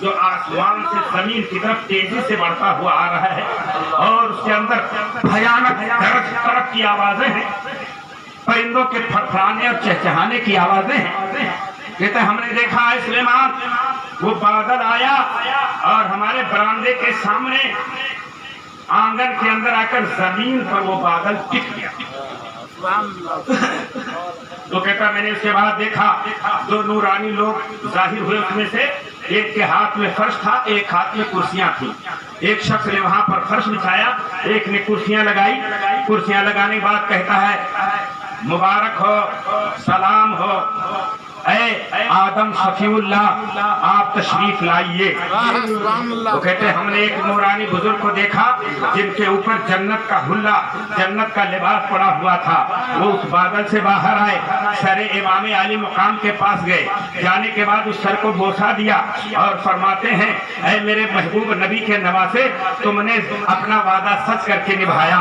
جو آسمان سے زمین کی طرف تیزی سے بڑھتا ہوا آ رہا ہے اور اس کے اندر بھیانک گرج تڑپ کی آوازیں ہیں، پرندوں کے پھڑپھڑانے اور چہچہانے کی آوازیں ہیں۔ کہتے ہم نے دیکھا ہے سلیمان، وہ بادل آیا اور ہمارے برآمدے کے سامنے آنگن کے اندر آ کر زمین پر وہ بادل ٹک گیا۔ تو کہتا میں نے اس کے بعد دیکھا دو نورانی لوگ ظاہر ہوئے، اس میں سے ایک کے ہاتھ میں فرش تھا، ایک ہاتھ میں کرسیاں تھیں۔ ایک شخص نے وہاں پر فرش بچھایا، ایک نے کرسیاں لگائی۔ کرسیاں لگانے کے بعد کہتا ہے مبارک ہو، سلام ہو اے آدم شفیع اللہ، آپ تشریف لائیے۔ وہ کہتے ہم نے ایک نورانی بزرگ کو دیکھا جن کے اوپر جنت کا حلہ، جنت کا لباس پڑا ہوا تھا۔ وہ اس بادل سے باہر آئے، سر امام عالی مقام کے پاس گئے، جانے کے بعد اس سر کو بوسہ دیا اور فرماتے ہیں اے میرے محبوب نبی کے نواسے، تم نے اپنا وعدہ سچ کر کے نبھایا،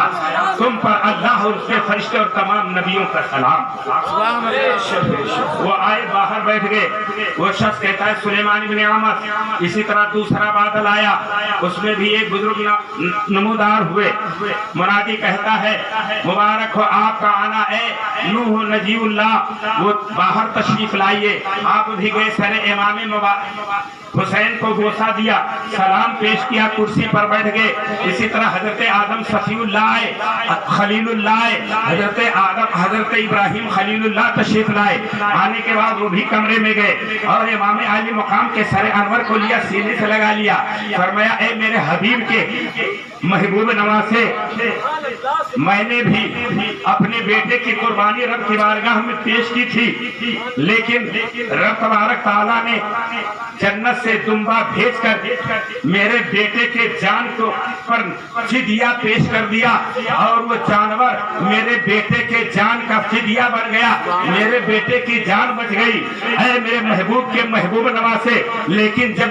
تم پر اللہ اور اس کے فرشتے اور تمام نبیوں کا سلام۔ وہ آئے باہر بیٹھ گئے۔ وہ شخص کہتا ہے سلیمان بن عامر، اسی طرح دوسرا بادل آیا، اس میں بھی ایک بزرگ نمودار ہوئے۔ منادی کہتا ہے مبارک ہو آپ کا آنا اے نوح نجی اللہ، وہ باہر تشریف لائیے۔ آپ بھی گئے، سر امام حسین کو بوسہ دیا، سلام پیش کیا، کرسی پر بیٹھ گئے۔ اسی طرح حضرت آدم صفی اللہ آئے، خلیل اللہ آئے، حضرت آدم حضرت ابراہیم خلیل اللہ تشریف لائے۔ آنے کے بعد وہ بھی کمرے میں گئے اور امام عالی مقام کے سر انور کو لیا، سینے سے لگا لیا، فرمایا اے میرے حبیب کے محبوب نواسے، میں نے بھی اپنے بیٹے کی قربانی رب کی بارگاہ میں پیش کی تھی، لیکن رب تبارک تعالیٰ نے جنت سے دمبا بھیج کر میرے بیٹے کے جان کو پر فدیہ پیش کر دیا اور وہ جانور میرے بیٹے کے جان کا فدیہ بن گیا، میرے بیٹے کی جان بچ گئی۔ اے میرے محبوب کے محبوب نواسے، لیکن جب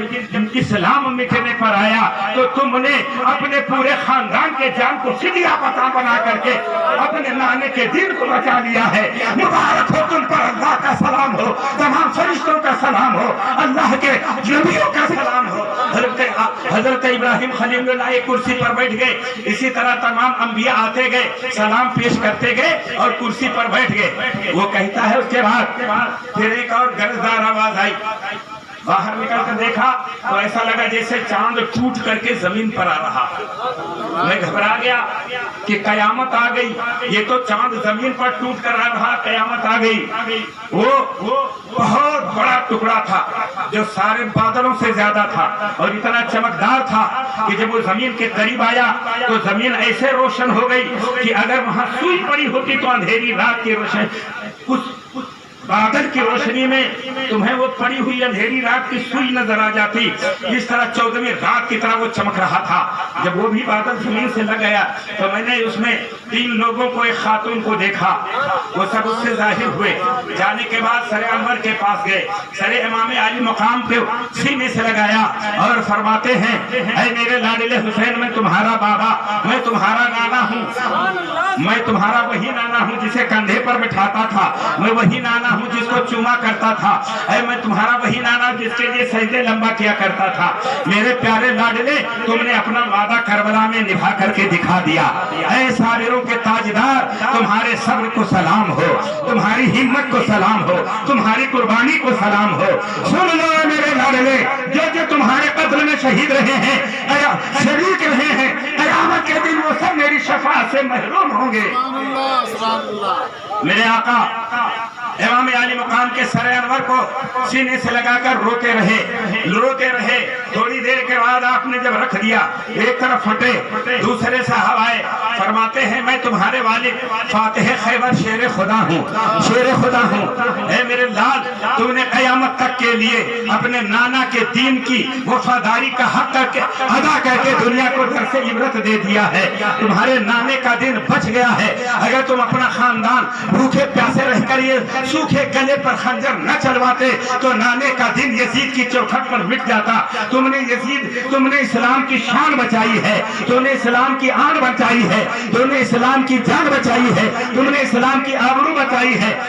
اسلام مٹنے پر آیا تو تم نے اپنے پورے خاندان کے جان کو فدیہ پتا بنا کر کے اپنے نانے کے دین کو بچا لیا ہے۔ مبارک ہو تم پر، اللہ کا سلام ہو، تمام فرشتوں کا سلام ہو، اللہ کے نبیوں کا سلام ہو۔ حضرت ابراہیم خلیل اللہ ایک کرسی پر بیٹھ گئے، اسی طرح تمام انبیاء آتے گئے، سلام پیش کرتے گئے اور کرسی پر بیٹھ گئے۔ وہ کہتا ہے اس کے بعد پھر ایک اور گرجدار آواز آئی، باہر نکل کر دیکھا تو ایسا لگا جیسے چاند ٹوٹ کر کے زمین پر آ رہا۔ میں گھبرا گیا کہ قیامت آ گئی، یہ تو چاند زمین پر ٹوٹ کر آ رہا، قیامت آ گئی۔ وہ بہت بڑا ٹکڑا تھا جو سارے بادلوں سے زیادہ تھا اور اتنا چمکدار تھا کہ جب وہ زمین کے قریب آیا تو زمین ایسے روشن ہو گئی کہ اگر وہاں سوئی پڑی ہوتی تو اندھیری رات کی روشنی، کچھ بادل کی روشنی میں تمہیں وہ پڑی ہوئی اندھیری رات کی سوئی نظر آ جاتی، جس طرح 14ویں رات کی طرح وہ چمک رہا تھا۔ جب وہ بھی بادل زمین سے لگ گیا تو میں نے اس میں 3 لوگوں کو، ایک خاتون کو دیکھا، وہ سب اس سے ظاہر ہوئے۔ جانے کے بعد سر انور کے پاس گئے، سر امام عالی مقام پہ سینے سے لگایا اور فرماتے ہیں اے میرے لاڈلے حسین، میں تمہارا بابا، میں تمہارا نانا ہوں، میں تمہارا وہی نانا ہوں جسے کندھے پر بٹھاتا تھا، میں وہی نانا ہوں جس کو چوما کرتا تھا، اے میں تمہارا وہی نانا جس کے لیے سجدے لمبا کیا کرتا تھا۔ میرے پیارے لاڈلے، تم نے اپنا وعدہ کربلا میں نبھا کر کے دکھا دیا۔ اے صابروں کے تاجدار، تمہارے صبر کو سلام ہو، تمہاری ہمت کو سلام ہو، تمہاری قربانی کو سلام ہو۔ سن لو میرے لاڈلے، جو تمہارے قتل میں شہید رہے ہیں، شریک رہے ہیں، قیامت کے دن وہ سب میری شفاعت سے محروم ہوں گے۔ میرے آقا امام عالی مقام کے سر انور کو سینے سے لگا کر روتے رہے۔ تھوڑی دیر کے بعد آپ نے جب رکھ دیا، ایک طرف ہٹے، دوسرے صاحب آئے، فرماتے ہیں میں تمہارے والد فاتح خیبر شیر خدا ہوں۔ اے میرے لال، تم نے قیامت تک کے لیے اپنے نانا کے دین کی وفاداری کا حق ادا کر کے دنیا کو درس عبرت دے دیا ہے۔ تمہارے نانے کا دن بچ گیا ہے۔ اگر تم اپنا خاندان بھوکے پیاسے رہ کر یہ سوکھے گلے پر خنجر نہ چلواتے تو نانے کا دن یزید کی چوکھٹ پر مٹ جاتا۔ تم نے اسلام کی شان بچائی ہے، تم نے اسلام کی آن بچائی ہے، تم نے اسلام کی جان بچائی ہے، تم نے اسلام کی آبرو بچائی ہے۔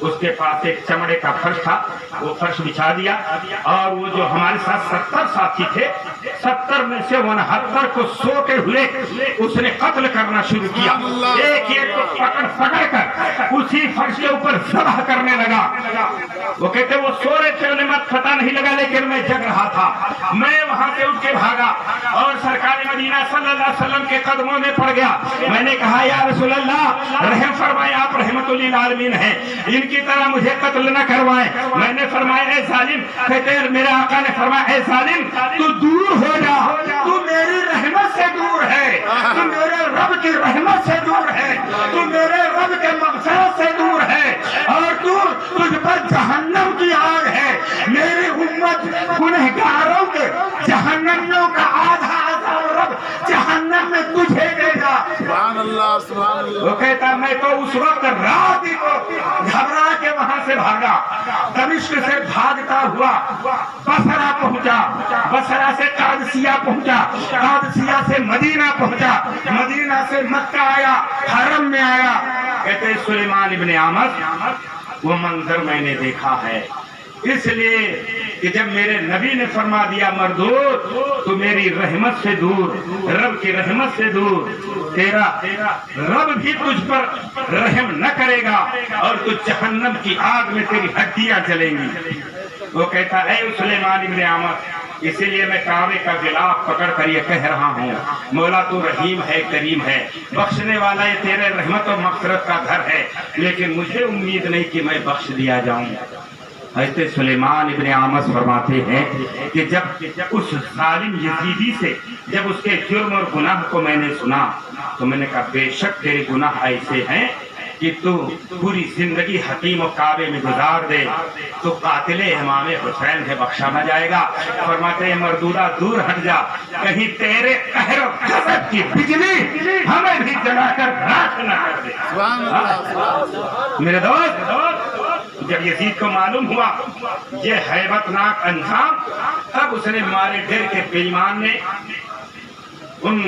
اس کے پاس ایک چمڑے کا فرش تھا، وہ فرش بچھا دیا، اور وہ جو ہمارے ساتھ 70 ساتھی تھے، 70 میں سے 69 کو سوتے ہوئے اس نے قتل کرنا شروع کیا، ایک ایک کو پکڑ کر اسی فرش کے اوپر ذبح کرنے لگا۔ وہ کہتے وہ سو رہے تھے، انہیں مت پتہ نہیں لگا، لیکن میں جگ رہا تھا۔ میں وہاں سے اٹھ کے بھاگا اور سرکار مدینہ صلی اللہ علیہ وسلم کے قدموں میں پڑ گیا۔ میں نے کہا یا رسول اللہ رحم فرمائے، آپ رحمت للعالمین ہیں، ان کی طرح مجھے قتل نہ کروائیں۔ میں نے فرمایا اے ظالم، کہتے میرے آقا نے فرمایا اے ظالم تو دور ہو جا، تو میری رحمت سے دور ہے، تو میرے رب کی رحمت سے دور ہے، تو میرے رب کے مغفرت سے دور ہے، اور تجھ پر جہنم کی آگ ہے۔ میری امت گنہگاروں کے جہنمیوں کا آدھا رب جہنم میں تجھے دے گا۔ سبحان اللہ سبحان اللہ۔ وہ کہتا میں تو اس وقت رات ہی کو گھبرا کے وہاں سے بھاگا، دمشق سے بھاگتا ہوا بصرہ پہنچا، بصرہ سے قادسیہ پہنچا، قادسیہ سے مدینہ پہنچا، مدینہ سے مکہ آیا، حرم میں آیا۔ کہتے سلیمان ابن عامر وہ منظر میں نے دیکھا ہے، اس لیے کہ جب میرے نبی نے فرما دیا مردود تو میری رحمت سے دور، رب کی رحمت سے دور، تیرا رب بھی تجھ پر رحم نہ کرے گا اور تو جہنم کی آگ میں تیری ہڈیاں جلیں گی۔ وہ کہتا اے سلیمان ابن عامر، اسی لیے میں کعبے کا غلاف پکڑ کر یہ کہہ رہا ہوں، مولا تو رحیم ہے، کریم ہے، بخشنے والا، یہ تیرے رحمت و مغفرت کا گھر ہے، لیکن مجھے امید نہیں کہ میں بخش دیا جاؤں۔ حضرت سلیمان ابن عامر فرماتے ہیں کہ جب اس ظالم یزیدی سے جب اس کے جرم اور گناہ کو میں نے سنا تو میں نے کہا بے شک تیرے گناہ ایسے ہیں کہ تو پوری زندگی حتیم و کعبے میں گزار دے تو قاتل امام حسین ہے، بخشا نہ جائے گا۔ فرماتے ہیں مردودہ دور ہٹ جا، کہیں تیرے قہر و غضب کی بجلی ہمیں بھی جلا کر راکھ نہ کر دے۔ سبحان اللہ۔ میرے دوست جب یزید کو معلوم ہوا یہ ہیبت ناک انجام، تب اس نے مارے ڈر کے بےایمان نے ان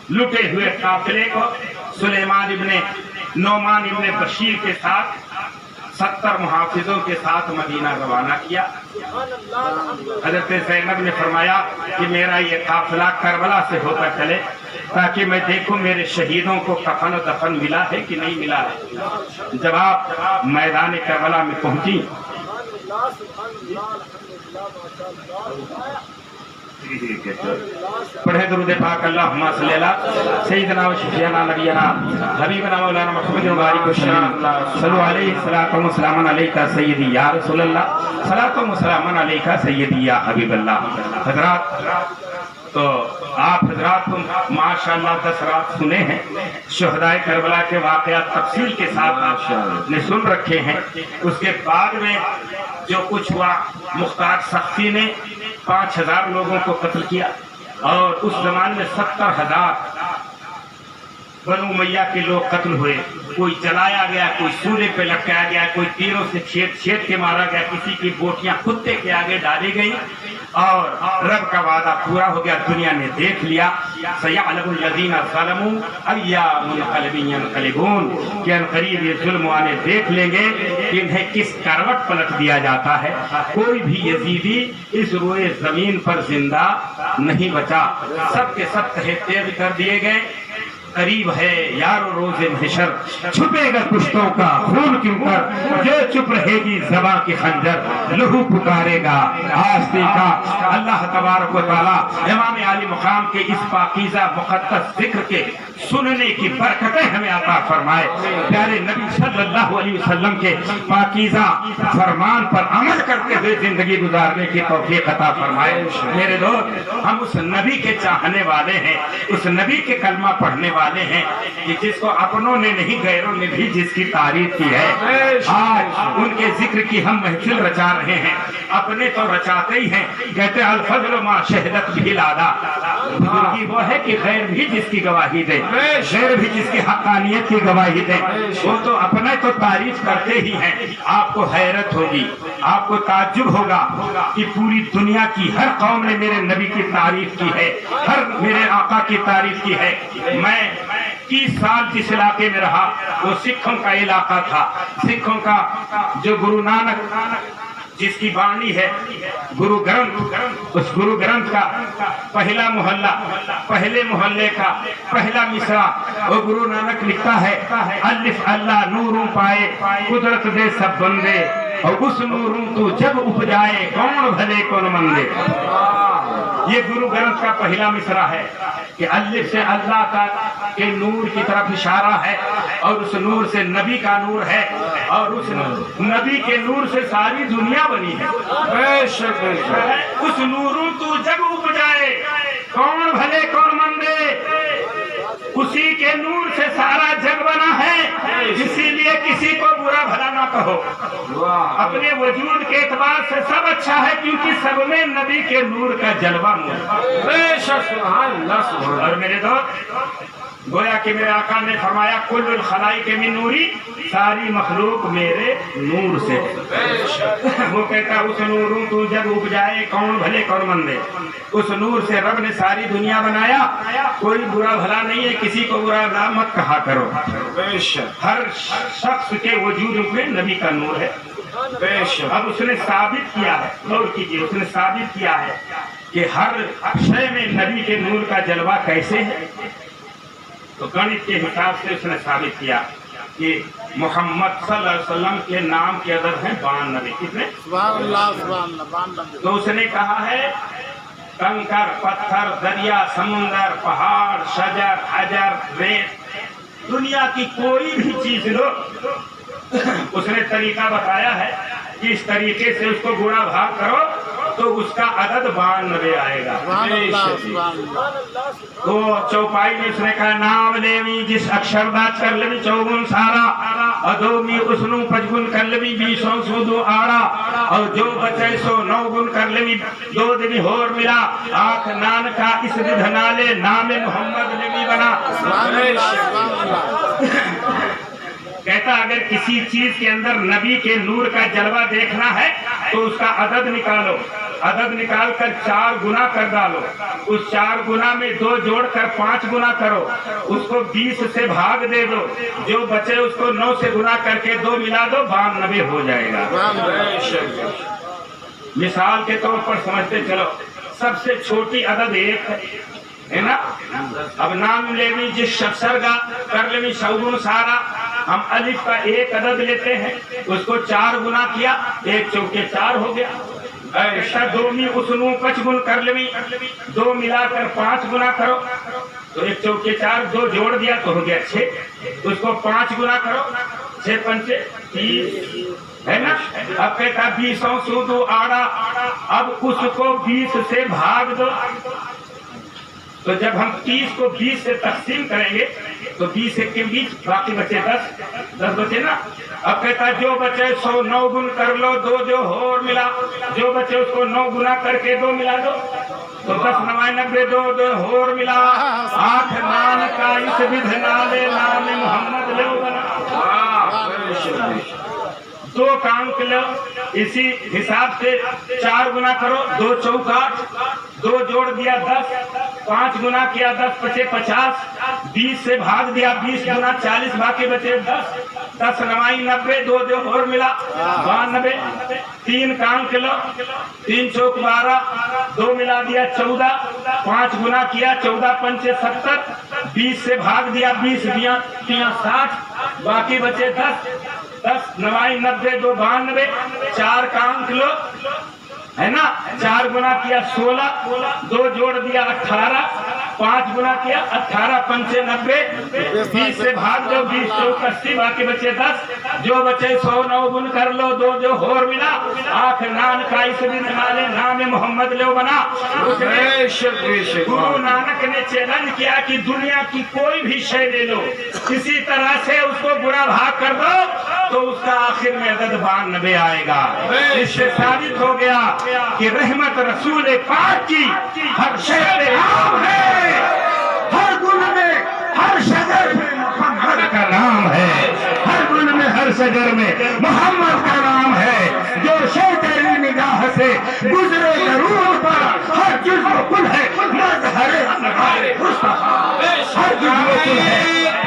لٹے ہوئے قافلے کو سلیمان ابن نعمان ابن بشیر کے ساتھ 70 محافظوں کے ساتھ مدینہ روانہ کیا۔ حضرت زینب نے فرمایا کہ میرا یہ قافلہ کربلا سے ہوتا چلے تاکہ میں دیکھوں میرے شہیدوں کو کفن و دفن ملا ہے کہ نہیں ملا ہے۔ جب آپ میدان کربلا میں پہنچی پڑھے درود پاک اللہم صلی اللہ سیدنا و شفیعنا نبینا حبیبنا مولانا محمد مبارک وسلم صلو علیہ الصلوۃ والسلام علیکہ سیدی یا رسول اللہ، صلاۃ و سلام علیکہ سیدی یا حبیب اللہ۔ حضرات تو آپ حضرات ماشاءاللہ 10 رات سنے ہیں، شہدائے کربلا کے واقعات تفصیل کے ساتھ آپ نے سن رکھے ہیں۔ اس کے بعد میں جو کچھ ہوا، مختار سختی نے 5000 لوگوں کو قتل کیا، اور اس زمانے میں 70,000 بنو امیہ کے لوگ قتل ہوئے، کوئی جلایا گیا، کوئی سولے پہ لٹکایا گیا، کوئی تیروں سے چھید کے مارا گیا، کسی کی بوٹیاں کتے کے آگے ڈالی گئی، اور رب کا وعدہ پورا ہو گیا، دنیا نے دیکھ لیا۔ سَيَعْلَمُ الَّذِينَ ظَلَمُوا أَيَّ مُنْقَلِبٍ يَنْقَلِبُونَ کہ انقریب یہ ظلم والے دیکھ لیں گے کہ انہیں کس کروٹ پلٹ دیا جاتا ہے۔ کوئی بھی یزیدی اس روئے زمین پر زندہ نہیں بچا، سب کے سب تہہ تیغ کر دیے گئے۔ قریب ہے یارو روز محشر، چھپے گا کشتوں کا خون کیوں کر، جو چپ رہے گی زباں کی خنجر، لہو پکارے گا آستے کا۔ اللہ تبارک و تعالی امام عالی مقام کے اس پاکیزہ مقدس ذکر کے سننے کی برکتیں ہمیں عطا فرمائے، پیارے نبی صلی اللہ علیہ وسلم کے پاکیزہ فرمان پر عمل کرتے ہوئے زندگی گزارنے کی توفیق عطا فرمائے۔ میرے دوست ہم اس نبی کے چاہنے والے ہیں، اس نبی کے کلمہ پڑھنے والے ہیں کہ جس کو اپنوں نے نہیں غیروں نے بھی جس کی تعریف کی ہے۔ آج ان کے ذکر کی ہم محفل رچا رہے ہیں، اپنے تو رچاتے ہی ہیں، کہتے ہیں الفضل ما شہدت بھی لادا، بزرگی وہ ہے کہ غیر بھی جس کی گواہی دے، غیر بھی جس کی حقانیت کی گواہی دے، وہ تو اپنے تو تعریف کرتے ہی ہیں۔ آپ کو حیرت ہوگی، آپ کو تعجب ہوگا کہ پوری دنیا کی ہر قوم نے میرے نبی کی تعریف کی ہے، ہر میرے آقا کی تعریف کی ہے۔ میں 21 سال جس علاقے میں رہا وہ سکھوں کا علاقہ تھا. سکھوں کا جو گرو نانک جس کی بانی ہے گرو گرنتھ، اس گرو گرنتھ کا پہلا محلہ، پہلے محلے کا پہلا مصرع وہ گرو نانک لکھتا ہے، الف اللہ نوروں پائے قدرت دے سب بندے، اور اس نوروں تو جب اپجائے کون بھلے کون مندے. یہ گرو گرنتھ کا پہلا مصرع ہے کہ الف سے اللہ کا کے نور کی طرف اشارہ ہے، اور اس نور سے نبی کا نور ہے، اور اس نبی کے نور سے ساری دنیا بنی ہے. اس نوروں تو جب اپجائے کون بھلے کون مندے، اسی کے نور سے سارا جگ بنا ہے، اسی لیے کسی کو برا بھلا نہ کہو. اپنے وجود کے اعتبار سے سب اچھا ہے، کیونکہ سب میں نبی کے نور کا جلوہ موجود ہے. اور میرے دوست گویا کہ میرے آقا نے فرمایا کل الخلائق من نوری، ساری مخلوق میرے نور سے. وہ کہتا اس نوروں تو جب اپجائے کون بھلے کون مندے، اس نور سے رب نے ساری دنیا بنایا. کوئی برا بھلا نہیں ہے، کسی کو برا بھلا مت کہا کرو. ہر شخص کے وجود میں نبی کا نور ہے. اب اس نے ثابت کیا ہے، غور کیجیے، اس نے ثابت کیا ہے کہ ہر شے میں نبی کے نور کا جلوہ کیسے ہے. تو گنت کے حساب سے اس نے ثابت کیا کہ محمد صلی اللہ علیہ وسلم کے نام کی عدد ہے 92. کتنے؟ تو اس نے کہا ہے کنکر، پتھر، دریا، سمندر، پہاڑ، شجر، حجر، ریت، دنیا کی کوئی بھی چیز لو، اس نے طریقہ بتایا ہے کہ اس طریقے سے اس کو گنا بھاگ کرو تو اس کا عدد 92 آئے گا. تو چوپائی میں اس نے کہا نام لیوی جس اکشر بات کر لیوی چوگن سارا، ادومی اسنو پچگن کر لیوی 20 سودو آڑا، اور جو بچے سو 9 گن کر لیوی 2 دن ہور ملا، آنکھ نان کا اس دھنالے نام محمد لیوی بنا. کہتا اگر کسی چیز کے اندر نبی کے نور کا جلوہ دیکھنا ہے تو اس کا عدد نکالو، عدد نکال کر 4 گنا کر ڈالو، اس 4 گنا میں 2 جوڑ کر 5 گنا کرو، اس کو 20 سے بھاگ دے دو، جو بچے اس کو 9 سے گنا کر کے 2 ملا دو، 92 ہو جائے گا. مثال کے طور پر سمجھتے چلو، سب سے چھوٹی عدد 1 ہے نا. اب نام لیوی جس شخصر کا کر لیوی شوگن سارا، ہم الف کا 1 عدد لیتے ہیں، اس کو 4 گنا کیا، 1 چوکے 4 ہو گیا. دومی اسنو 5 گن کر لیوی، 2 ملا کر 5 گنا کرو تو 1 چوکے 4، 2 جوڑ دیا تو ہو گیا 6. اس کو 5 گنا کرو، 6 پنچے 30 ہے نا. اب کہتا 20 سودو آڑا، اب اس کو 20 سے بھاگ دو. تو جب ہم 30 کو 20 سے تقسیم کریں گے تو 20 کے 20 باقی بچے 10 بچے نا. اب کہتا جو بچے 100 9 گن کر لو، 2 جو اور ملا، جو بچے اس کو 9 گنا کر کے 2 ملا دو تو 10 9 90 2 اور ملا، 8 نان کا اس بدھنالے نام محمد لو بنا. 2 کام لو، اسی حساب سے 4 گنا کرو، 2 چوکا 2 جوڑ دیا 10، 5 گنا کیا 10 پچے 50، 20 سے بھاگ دیا 20 گنا 40 باقی بچے 10، 10 9 90 2 جو اور ملا 92. 3 کام کلو، 3 چوک 12، 2 ملا دیا 14، 5 گنا کیا 14 پنچے 70، 20 سے بھاگ دیا 20 دیا 60 باقی بچے 10، 10 9 90 2 92. 4 کام کلو ہے نا، 4 گنا کیا 16، 2 جوڑ دیا 18، 5 گنا کیا 18 پنچے 90، 20 سے بھاگ دو 20 چوک 80 باقی بچے 10، جو بچے 100 9 گن کر لو، 2 جو اور ملا، 8 نان کا اس بدھنالے نام محمد لو بنا. گرو نانک نے چیلنج کیا کہ دنیا کی کوئی بھی شے لے لو، کسی طرح سے اس کو برا بھاگ کر دو تو اس کا آخر میں عدد 92 آئے گا. اس سے ثابت ہو گیا کہ رحمت رسول پاک کی ہر شے پہ عام ہے، ہر گل میں ہر شجر میں محمد کا نام ہے، ہر گل میں ہر شجر میں محمد کا نام ہے. جو شے تیری نگاہ سے گزرے ضرور پر، ہر جزو کل ہے مظہر انوار مصطفیٰ، ہر جزو کل ہے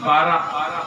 12,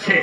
6,